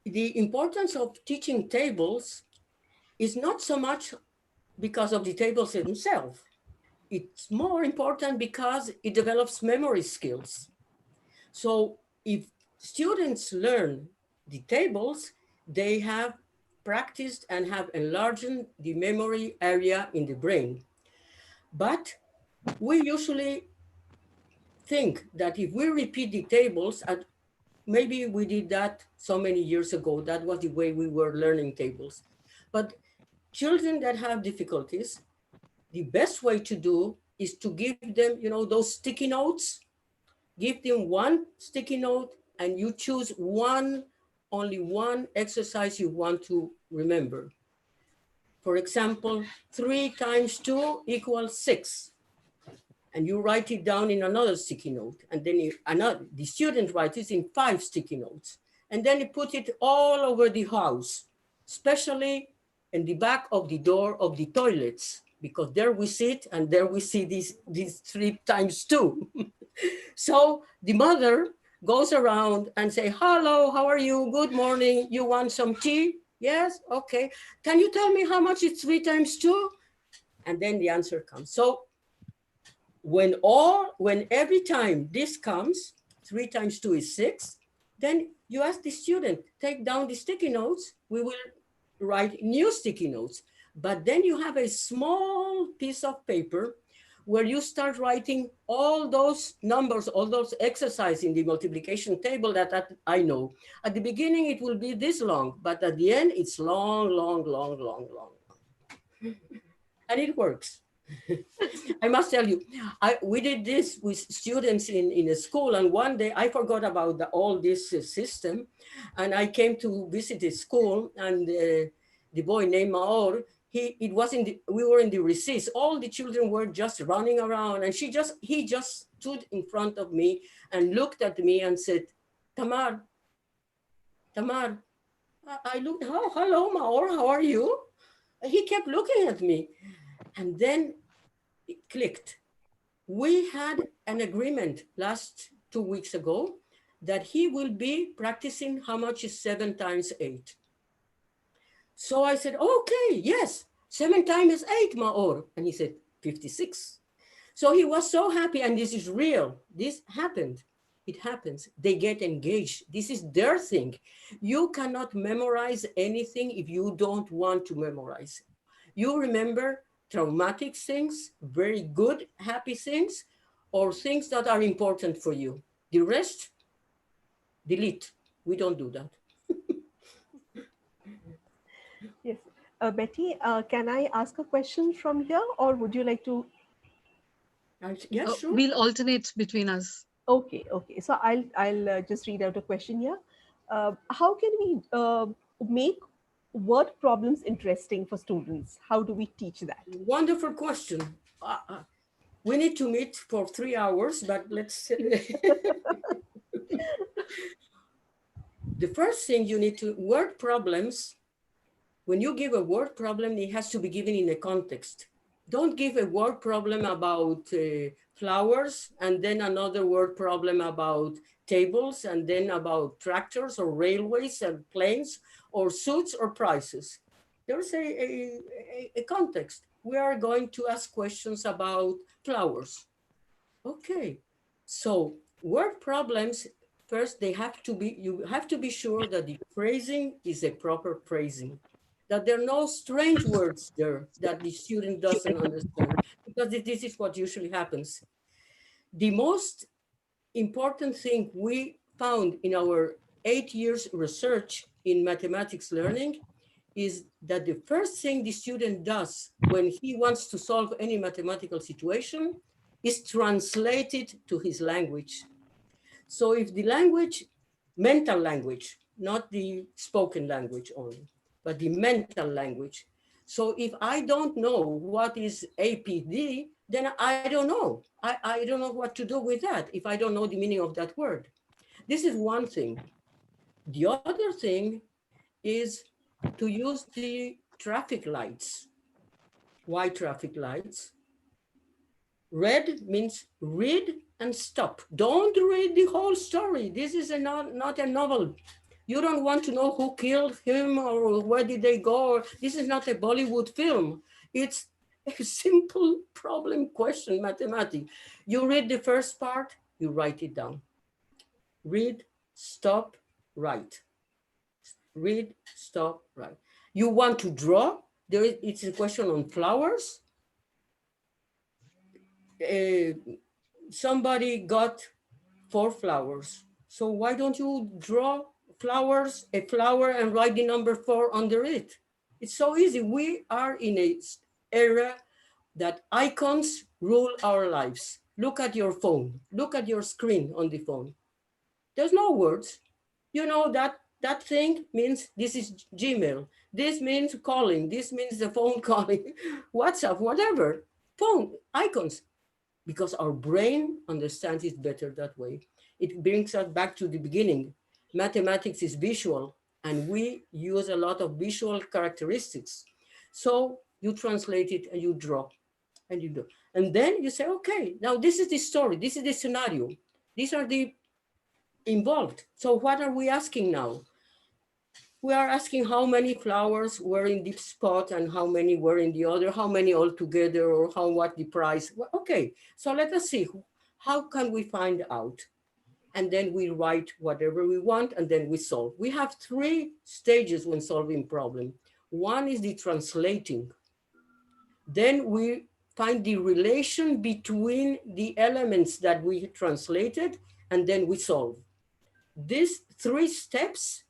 The importance of teaching tables is not so much because of the tables themselves. It's more important because it develops memory skills. So if students learn the tables, they have practiced and have enlarged the memory area in the brain. But we usually think that if we repeat the tables, and maybe we did that so many years ago, that was the way we were learning tables. But children that have difficulties, the best way to do is to give them, those sticky notes. Give them one sticky note and you choose only one exercise you want to remember. For example, 3 times 2 equals 6. And you write it down in another sticky note. And then the student writes it in 5 sticky notes. And then you put it all over the house, especially in the back of the door of the toilets, because there we sit and there we see these 3 times 2. So the mother goes around and say, hello, how are you? Good morning. You want some tea? Yes, okay. Can you tell me how much is 3 times 2? And then the answer comes. So when every time this comes, 3 times 2 is 6, then you ask the student, take down the sticky notes. We will write new sticky notes. But then you have a small piece of paper where you start writing all those numbers, all those exercises in the multiplication table that I know. At the beginning, it will be this long, but at the end, it's long, long, long, long, long. And it works. I must tell you, we did this with students in a school, and one day I forgot about all this system, and I came to visit a school, and the boy named Maor, we were in the recess. All the children were just running around, and he just stood in front of me and looked at me and said, Tamar. I looked, hello, Maor, how are you? He kept looking at me, and then it clicked. We had an agreement last 2 weeks ago that he will be practicing how much is 7 times 8. So I said, okay, yes, 7 times 8, Maor. And he said, 56. So he was so happy, and this is real. This happened. It happens. They get engaged. This is their thing. You cannot memorize anything if you don't want to memorize. You remember traumatic things, very good, happy things, or things that are important for you. The rest, delete. We don't do that. Yes. Betty, can I ask a question from here, or would you like to? Yes, sure. We'll alternate between us. Okay, okay. So I'll just read out a question here. How can we make word problems interesting for students? How do we teach that? Wonderful question. We need to meet for 3 hours, but let's. The first thing you need to, word problems, when you give a word problem, it has to be given in a context. Don't give a word problem about flowers and then another word problem about tables and then about tractors or railways and planes or suits or prices. There's a context. We are going to ask questions about flowers. Okay, so word problems, first you have to be sure that the phrasing is a proper phrasing, that there are no strange words there that the student doesn't understand, because this is what usually happens. The most important thing we found in our 8 years research in mathematics learning is that the first thing the student does when he wants to solve any mathematical situation is translate it to his language. So if the language, mental language, not the spoken language only, but the mental language. So if I don't know what is APD, then I don't know. I don't know what to do with that if I don't know the meaning of that word. This is one thing. The other thing is to use the traffic lights. Why traffic lights? Red means read and stop. Don't read the whole story. This is not a novel. You don't want to know who killed him or where did they go. This is not a Bollywood film. It's a simple problem question, mathematics. You read the first part, you write it down. Read, stop, write. Read, stop, write. You want to draw? It's a question on flowers. somebody got 4 flowers. So why don't you draw flowers, a flower, and write the number 4 under it? It's so easy. We are in a era that icons rule our lives. Look at your phone. Look at your screen on the phone. There's no words. You know that thing means this is Gmail. This means calling. This means the phone calling, WhatsApp, whatever. Phone icons, because our brain understands it better that way. It brings us back to the beginning. Mathematics is visual, and we use a lot of visual characteristics. So you translate it and you draw and you do. And then you say, okay, now this is the story, this is the scenario. These are the involved. So what are we asking now? We are asking how many flowers were in this spot and how many were in the other, how many all together, or what the price. Well, okay, so let us see, how can we find out? And then we write whatever we want and then we solve. We have 3 stages when solving problem. One is the translating. Then we find the relation between the elements that we translated, and then we solve. These 3 steps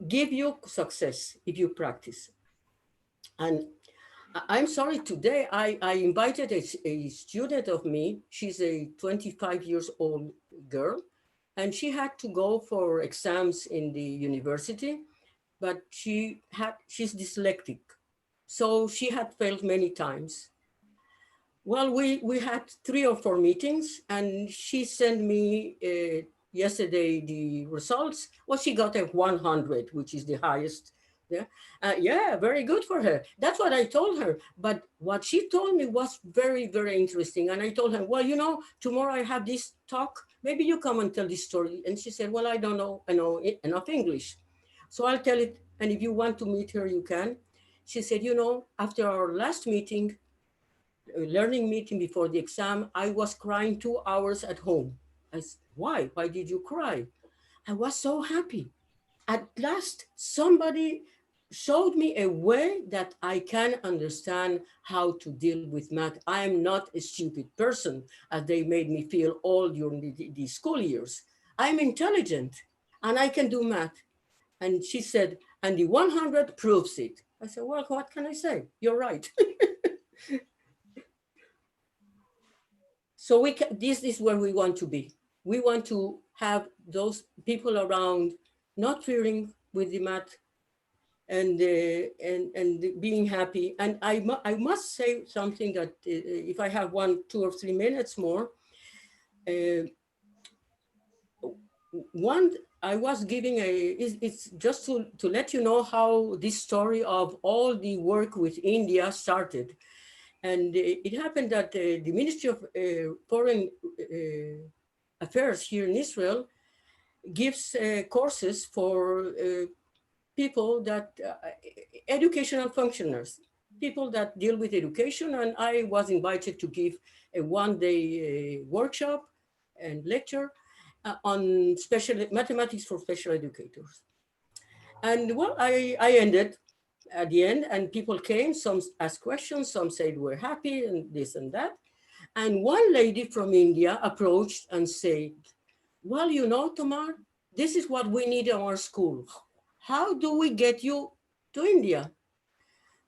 give you success if you practice. And I'm sorry, today I invited a student of me. She's a 25 years old girl, and she had to go for exams in the university, but she's dyslexic. So she had failed many times. Well, we had 3 or 4 meetings, and she sent me yesterday the results. Well, she got a 100, which is the highest. Yeah, yeah, very good for her. That's what I told her. But what she told me was very, very interesting. And I told her, well, you know, tomorrow I have this talk. Maybe you come and tell this story. And she said, well, I don't know, I know enough English. So I'll tell it. And if you want to meet her, you can. She said, you know, after our last meeting, learning meeting before the exam, I was crying 2 hours at home. I said, why? Why did you cry? I was so happy. At last, somebody showed me a way that I can understand how to deal with math. I am not a stupid person, as they made me feel all during the school years. I'm intelligent and I can do math. And she said, and the 100 proves it. I said, well, what can I say? You're right. So this is where we want to be. We want to have those people around not fearing with the math and being happy. And I must say something that if I have 1, 2, or 3 minutes more, one, I was giving it's just to let you know how this story of all the work with India started. And it happened that the Ministry of Foreign Affairs here in Israel gives courses for people that, educational functionaries, people that deal with education. And I was invited to give a 1-day workshop and lecture on special mathematics for special educators. And well, I ended at the end, and people came, some asked questions, some said we're happy and this and that. And one lady from India approached and said, well, you know, Tamar, this is what we need in our school. How do we get you to India?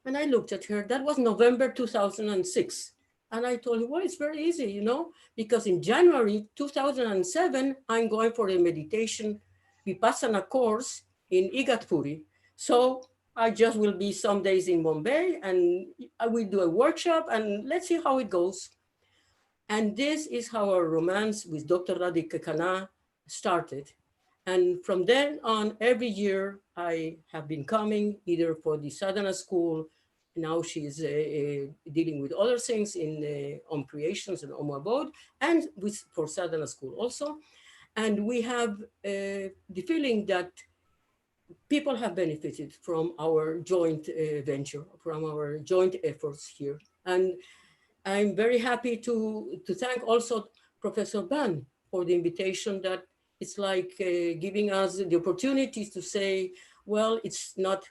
And I looked at her. That was November 2006. And I told her, well, it's very easy, you know, because in January 2007, I'm going for a meditation Vipassana course in Igatpuri. So I just will be some days in Bombay and I will do a workshop and let's see how it goes. And this is how our romance with Dr. Radhika Khanna started. And from then on, every year I have been coming either for the Sadhana school. Now she's dealing with other things in Om Creations and Om Abode, and for Sadhana school also. And we have the feeling that people have benefited from our joint venture, from our joint efforts here. And I'm very happy to thank also Professor Ban for the invitation, that it's like giving us the opportunities to say, well, it's not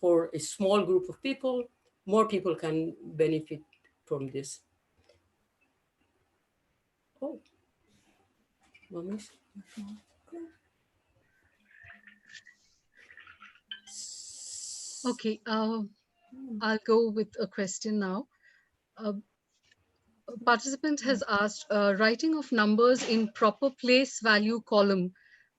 for a small group of people, more people can benefit from this. Oh, mommy's. Okay, I'll go with a question now. A participant has asked, writing of numbers in proper place value column,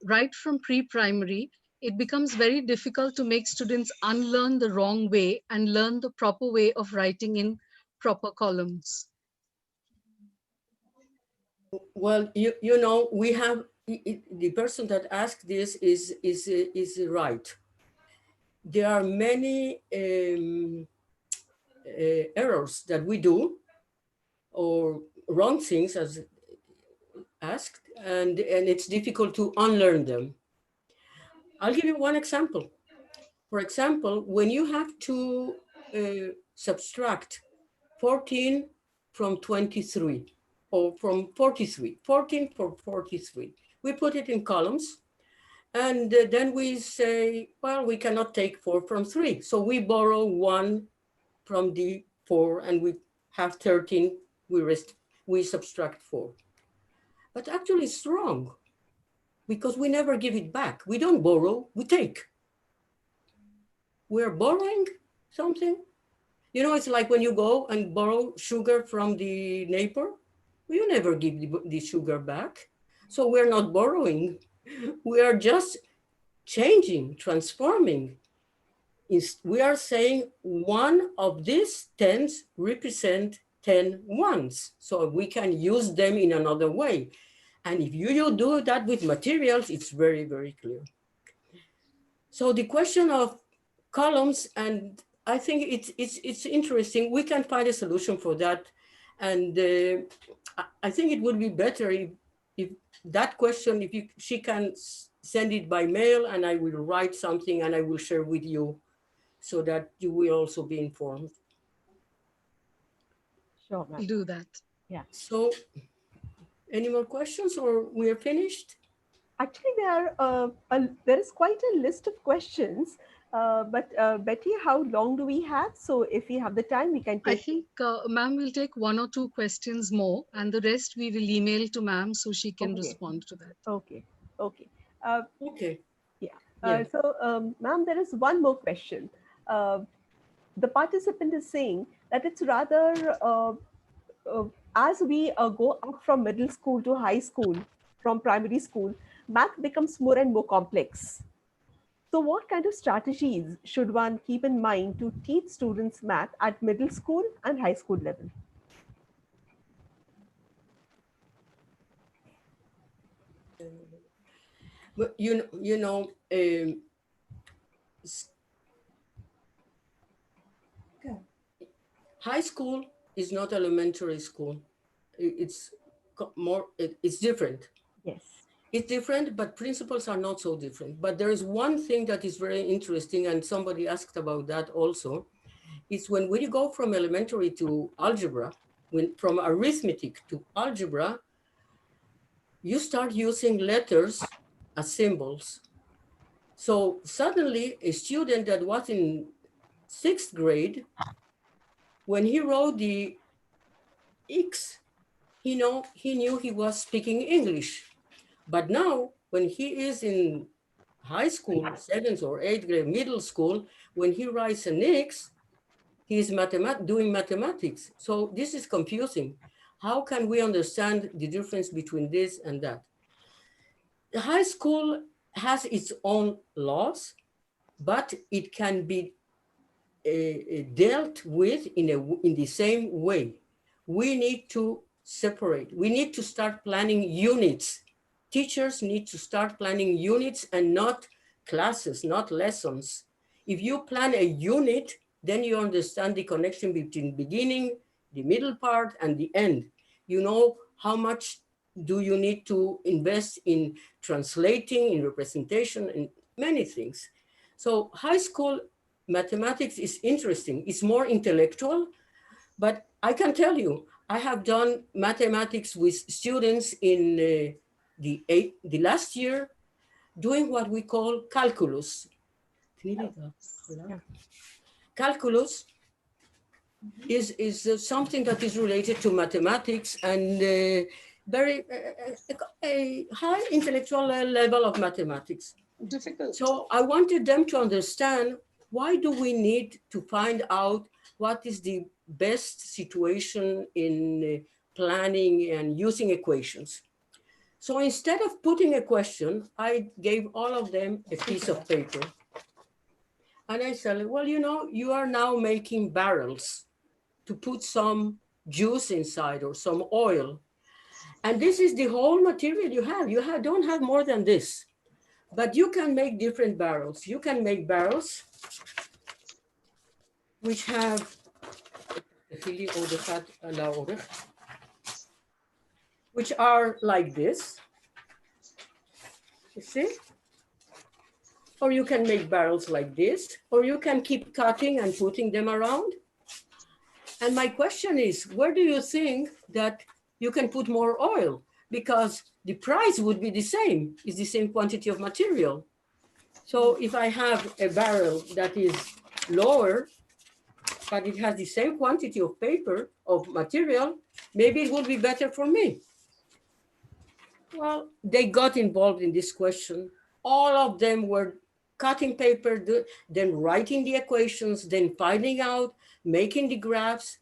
right from pre-primary, it becomes very difficult to make students unlearn the wrong way and learn the proper way of writing in proper columns. Well, you know, we have the person that asked this is right. There are many errors that we do or wrong things as asked, and it's difficult to unlearn them. I'll give you one example. For example, when you have to subtract 14 from 23 or from 43, 14 from 43, we put it in columns. And then we say, well, we cannot take 4 from 3. So we borrow 1 from the 4 and we have 13, we subtract 4. But actually it's wrong because we never give it back. We don't borrow, we take. We're borrowing something. You know, it's like when you go and borrow sugar from the neighbor, you never give the sugar back. So we're not borrowing. We are just changing, transforming. We are saying one of these tens represent 10 ones. So we can use them in another way. And if you do that with materials, it's very, very clear. So the question of columns, and I think it's interesting. We can find a solution for that. And I think it would be better if that question, she can send it by mail and I will write something and I will share with you so that you will also be informed. Sure, ma'am. We'll do that. Yeah. So any more questions or we are finished? Actually, there is quite a list of questions, but Betty, how long do we have? So if we have the time, we can I take. think, ma'am, we'll take 1 or 2 questions more, and the rest we will email to ma'am so she can Okay. respond to that. Okay. Okay. Okay. Yeah. Yeah. So, ma'am, there is one more question. The participant is saying that it's rather as we go up from middle school to high school, from primary school, math becomes more and more complex. So what kind of strategies should one keep in mind to teach students math at middle school and high school level? But you know, high school is not elementary school. It's more, it's different. Yes. It's different, but principles are not so different. But there is one thing that is very interesting, and somebody asked about that also. It's when we go from elementary to algebra, from arithmetic to algebra, you start using letters as symbols. So suddenly a student that was in 6th grade, when he wrote the X, he knew he was speaking English. But now when he is in high school, 7th or 8th grade, middle school, when he writes an X, he is doing mathematics. So this is confusing. How can we understand the difference between this and that? The high school has its own laws, but it can be dealt with in the same way. We need to separate. We need to start planning units. Teachers need to start planning units and not classes, not lessons. If you plan a unit, then you understand the connection between beginning, the middle part, and the end. You know how much do you need to invest in translating, in representation, and many things. So high school mathematics is interesting. It's more intellectual, but I can tell you, I have done mathematics with students in the last year doing what we call calculus. Yeah. Calculus is something that is related to mathematics, and very a high intellectual level of mathematics. Difficult. So I wanted them to understand, why do we need to find out what is the best situation in planning and using equations? So instead of putting a question, I gave all of them a piece of paper. And I said, well, you know, you are now making barrels to put some juice inside or some oil. And this is the whole material you have. You don't have more than this. But you can make different barrels. You can make barrels which have, which are like this, you see? Or you can make barrels like this, or you can keep cutting and putting them around. And my question is, where do you think that you can put more oil? Because the price would be the same, it's the same quantity of material. So if I have a barrel that is lower, but it has the same quantity of paper, of material, maybe it would be better for me. Well, they got involved in this question. All of them were cutting paper, then writing the equations, then finding out, making the graphs.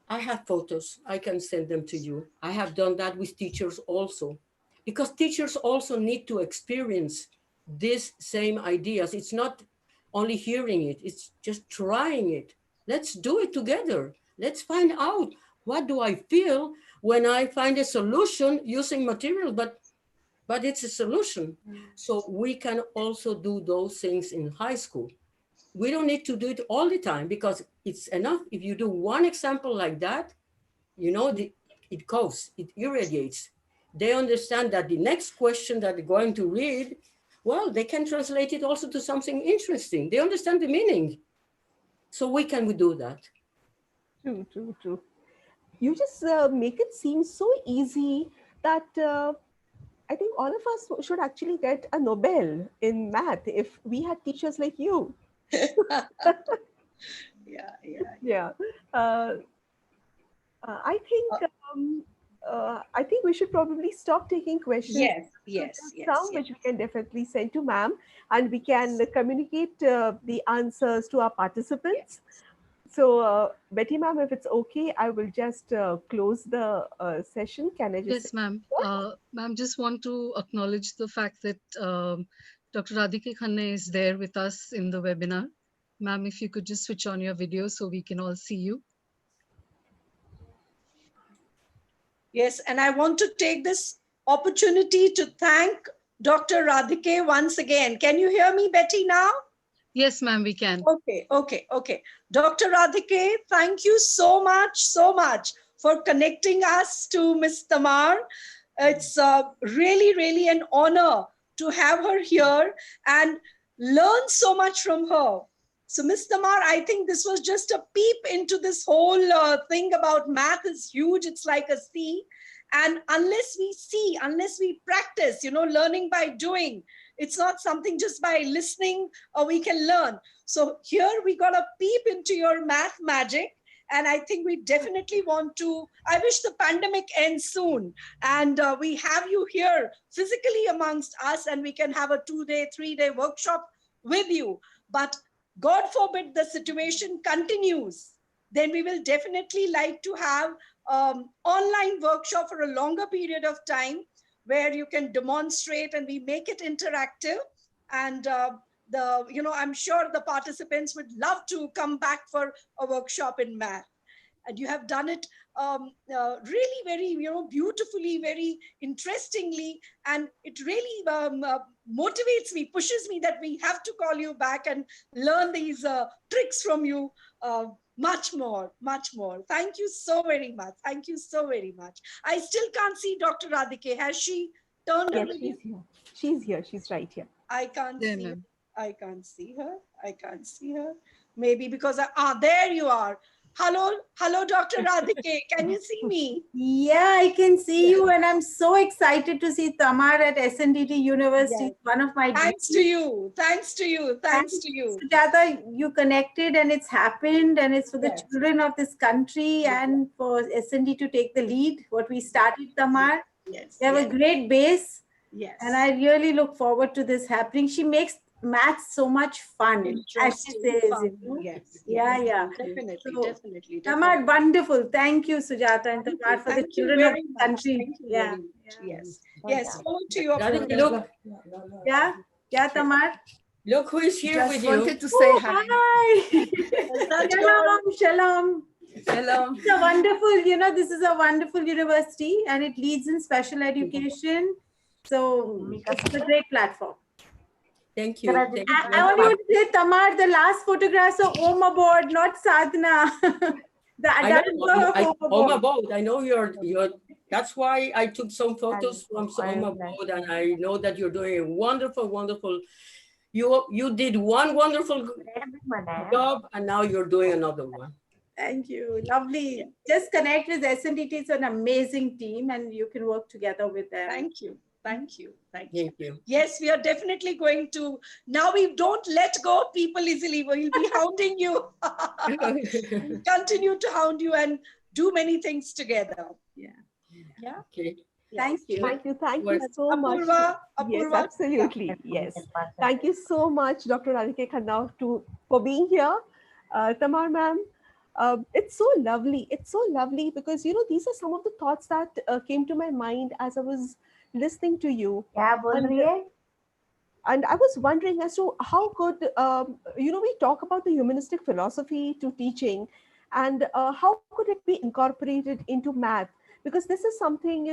I have photos, I can send them to you. I have done that with teachers also, because teachers also need to experience these same ideas. It's not only hearing it, it's just trying it. Let's do it together. Let's find out, what do I feel when I find a solution using material, but it's a solution. So we can also do those things in high school. We don't need to do it all the time, because it's enough if you do one example like that, you know, it goes, it irradiates. They understand that the next question that they're going to read, well, they can translate it also to something interesting. They understand the meaning. So we can do that. True, true, true. You just make it seem so easy that I think all of us should actually get a Nobel in math if we had teachers like you. Yeah. Yeah. Uh, I think we should probably stop taking questions. Yes. Some which we can definitely send to ma'am, and we can communicate the answers to our participants. So, Betty ma'am, if it's okay, I will just close the session. Can I just? Yes, ma'am. Ma'am, just want to acknowledge the fact that Dr. Radhike Khanne is there with us in the webinar. Ma'am, if you could just switch on your video so we can all see you. Yes, and I want to take this opportunity to thank Dr. Radhike once again. Can you hear me, Betty, now? Yes, ma'am, we can. Okay. Dr. Radhike, thank you so much for connecting us to Ms. Tamar. It's really an honor to have her here and learn so much from her. So, Ms. Tamar, I think this was just a peep into this whole thing about math is huge. It's like a sea. And unless we practice, learning by doing, it's not something just by listening or we can learn. So here we got a peep into your math magic. And I think we definitely want to, I wish the pandemic ends soon. And we have you here physically amongst us, and we can have a 2-day, 3-day workshop with you. But God forbid the situation continues, then we will definitely like to have online workshop for a longer period of time where you can demonstrate and we make it interactive. And I'm sure the participants would love to come back for a workshop in math. And you have done it really very, beautifully, very interestingly. And it really motivates me, pushes me that we have to call you back and learn these tricks from you much more. Thank you so very much. I still can't see Dr. Radhike. Has she turned her video? She's here. She's right here. I can't There, see her. ma'am. I can't see her. Maybe because there you are. Hello, Dr. Radhike. Can you see me? Yeah, I can see you, and I'm so excited to see Tamar at SNDT University. Yes. One of my Thanks to you. Thanks to you. Thanks to you. Sujata, you connected, and it's happened, and it's for the Yes. children of this country and for SND to take the lead. What we started, Tamar, Yes. we have a great base, Yes. and I really look forward to this happening. She makes maths so much fun, as she Interesting. says. Fun. You know? Yes. Yeah, yes. yeah. Definitely. So, Definitely. Tamar, wonderful. Thank you, Sujata and Thank Tamar, you. for the Thank you children of very the much. country. Thank you Yeah. very much. Yeah. Yes. Yes. Over to your Radhike, program. look, Yeah, Tamar. look who is here with Just you. wanted to say hi. Hi. Is that your Shalom. Hello. It's a wonderful, this is a wonderful university and it leads in special education. So it's a great platform. Thank you. Thank you. I want you to say, Tamar, the last photographs of Om aboard, not Sadhana. The I adult know, girl of I, Om Oma aboard. Boat. I know you're, that's why I took some photos from Oma Boat, and I know that you're doing a wonderful, wonderful, you did one wonderful job, and now you're doing another one. Thank you. Lovely. Just connect with SNDT. It's an amazing team and you can work together with them. Thank you. Thank you. Thank you. Thank you. Yes, we are definitely going to. Now we don't let go of people easily. We'll be hounding you. We'll continue to hound you and do many things together. Yeah. Yeah. Okay. Thank you. Thank you. Thank you Well, so much. Apurva, Yes, Apurva. absolutely. Yes. Thank you so much, Dr. Radhike Khanna, for being here. Tamar ma'am, it's so lovely. It's so lovely because, these are some of the thoughts that came to my mind as I was listening to you. And I was wondering as to how could, we talk about the humanistic philosophy to teaching and how could it be incorporated into math? Because this is something,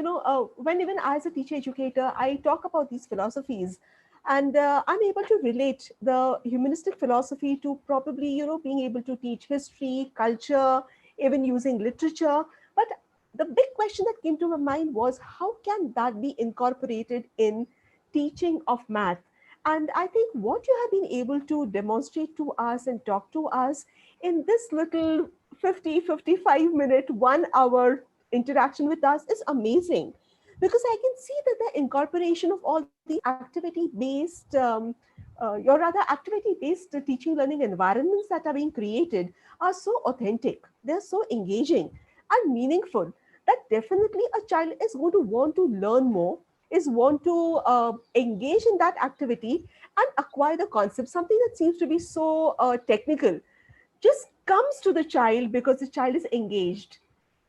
when even as a teacher educator, I talk about these philosophies and I'm able to relate the humanistic philosophy to probably, being able to teach history, culture, even using literature. But the big question that came to my mind was how can that be incorporated in teaching of math? And I think what you have been able to demonstrate to us and talk to us in this little 55 minute, 1 hour interaction with us is amazing. Because I can see that the incorporation of all these activity-based, activity-based teaching learning environments that are being created are so authentic. They're so engaging and meaningful that definitely a child is going to want to learn more, is want to engage in that activity and acquire the concept. Something that seems to be so technical just comes to the child because the child is engaged.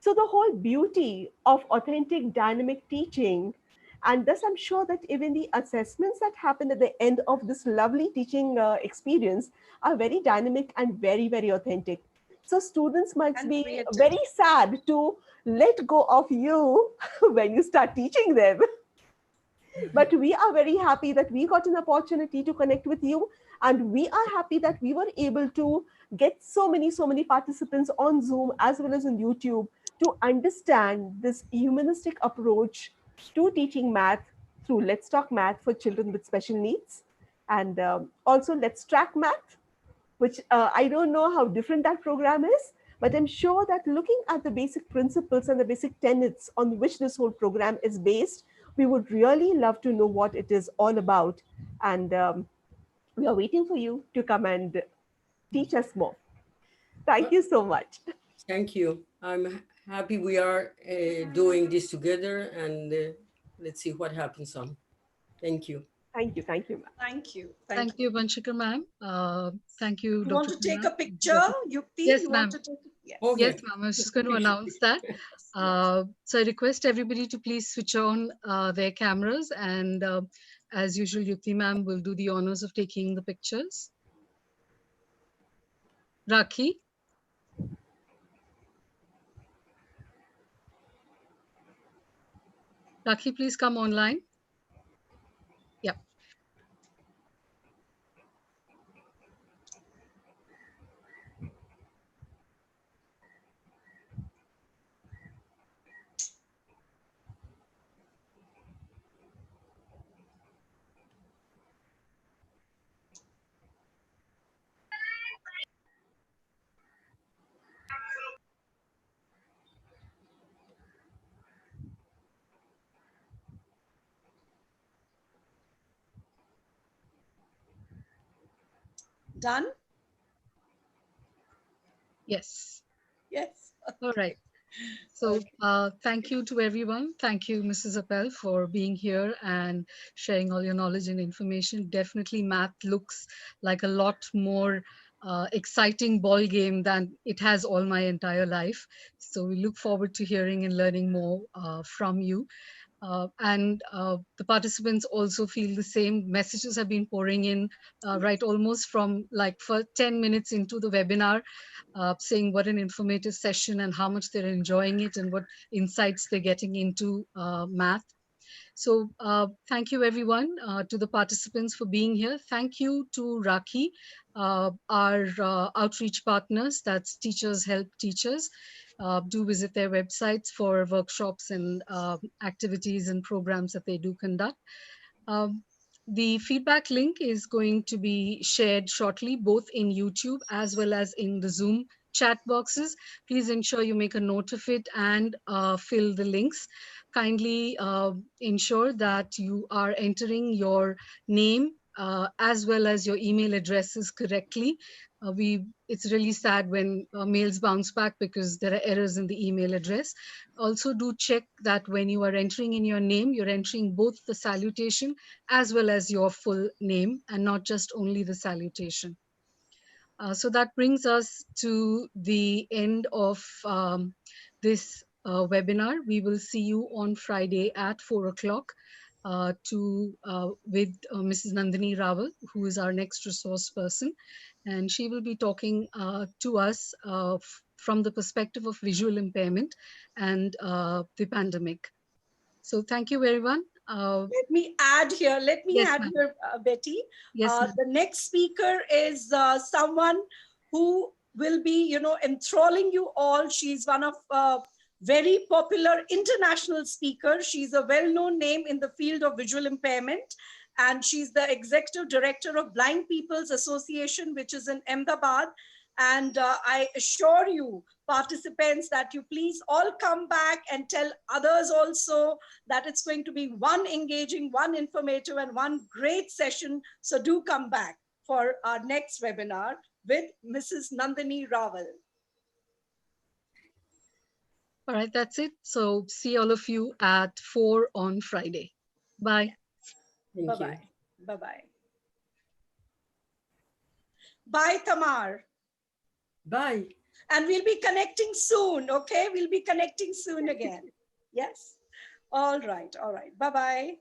So the whole beauty of authentic dynamic teaching, and thus I'm sure that even the assessments that happen at the end of this lovely teaching experience are very dynamic and very, very authentic. So students might And be creative. very sad to let go of you when you start teaching them. But we are very happy that we got an opportunity to connect with you. And we are happy that we were able to get so many participants on Zoom as well as on YouTube to understand this humanistic approach to teaching math through Let's Talk Math for children with special needs. And also Let's Track Math, which I don't know how different that program is, but I'm sure that looking at the basic principles and the basic tenets on which this whole program is based, we would really love to know what it is all about. And we are waiting for you to come and teach us more. Thank you so much. Thank you. I'm happy we are doing this together, and let's see what happens on. Thank you. Thank you, ma'am. Thank you. Thank you, Vanshika ma'am. Thank you, You Dr. want to take a Kumar. picture, Yukti? Yes, You ma'am. want to take Yes. Okay. Yes, ma'am. I was just going to announce that. So I request everybody to please switch on their cameras, and as usual, Yukti ma'am will do the honors of taking the pictures. Rakhi. Rakhi, please come online. Yeah. Done? Yes. Yes. All right. So thank you to everyone. Thank you, Mrs. Appel, for being here and sharing all your knowledge and information. Definitely math looks like a lot more exciting ball game than it has all my entire life. So we look forward to hearing and learning more from you. And the participants also feel the same. Messages have been pouring in, right, almost from like for 10 minutes into the webinar, saying what an informative session and how much they're enjoying it and what insights they're getting into math. So thank you everyone, to the participants for being here. Thank you to Rakhi, our outreach partners, that's Teachers Help Teachers. Do visit their websites for workshops and activities and programs that they do conduct. Um, the feedback link is going to be shared shortly, both in YouTube as well as in the Zoom chat boxes. Please ensure you make a note of it and fill the links. Kindly ensure that you are entering your name as well as your email addresses correctly. It's really sad when mails bounce back because there are errors in the email address. Also do check that when you are entering in your name, you're entering both the salutation as well as your full name and not just only the salutation. So that brings us to the end of this webinar. We will see you on Friday at 4 o'clock with Mrs. Nandini Rawal, who is our next resource person. And she will be talking to us from the perspective of visual impairment and the pandemic. So thank you, everyone. Let me add here, Yes, ma'am. Betty. Yes, ma'am. The next speaker is someone who will be, enthralling you all. She's one of very popular international speaker. She's a well-known name in the field of visual impairment. And she's the executive director of Blind People's Association, which is in Ahmedabad. And I assure you, participants, that you please all come back and tell others also that it's going to be one engaging, one informative, and one great session. So do come back for our next webinar with Mrs. Nandini Rawal. All right, that's it. So see all of you at 4 on Friday. Bye. Bye-bye. Bye-bye. Bye, Tamar. Bye. And we'll be connecting soon, okay? We'll be connecting soon again. Yes? All right, all right. Bye-bye.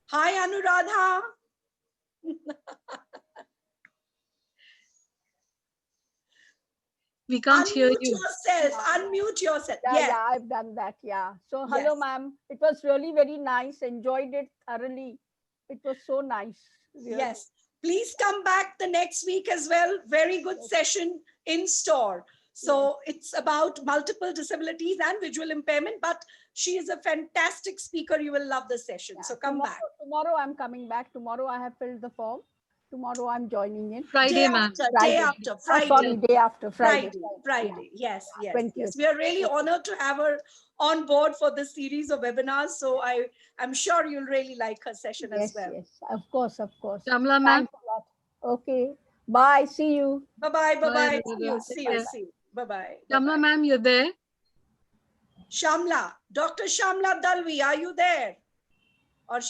Hi, Anuradha. We can't hear Unmute you. yourself. Unmute yourself. Yeah, Yes. yeah, I've done that. Yeah. So hello, Yes. ma'am. It was really very nice. Enjoyed it thoroughly. It was so nice. Really. Yes. Please come back the next week as well. Very good session in store. So it's about multiple disabilities and visual impairment, but she is a fantastic speaker. You will love the session. Yeah. So come back. Tomorrow I'm coming back. Tomorrow I have filled the form. Tomorrow I'm joining in. Friday, ma'am. Day after, Friday. Sorry, day after Friday. Friday. Yes, Yeah. yes, yes. We are really honored to have her on board for this series of webinars. So I'm sure you'll really like her session as well. Yes, of course, of course. Shamla, ma'am. Thanks a lot. Okay. Bye. See you. Bye-bye, bye-bye. Bye, See you. Bye-bye. Shamla, ma'am, you're there? Shamla, Dr. Shamla Dalvi, are you there? Or she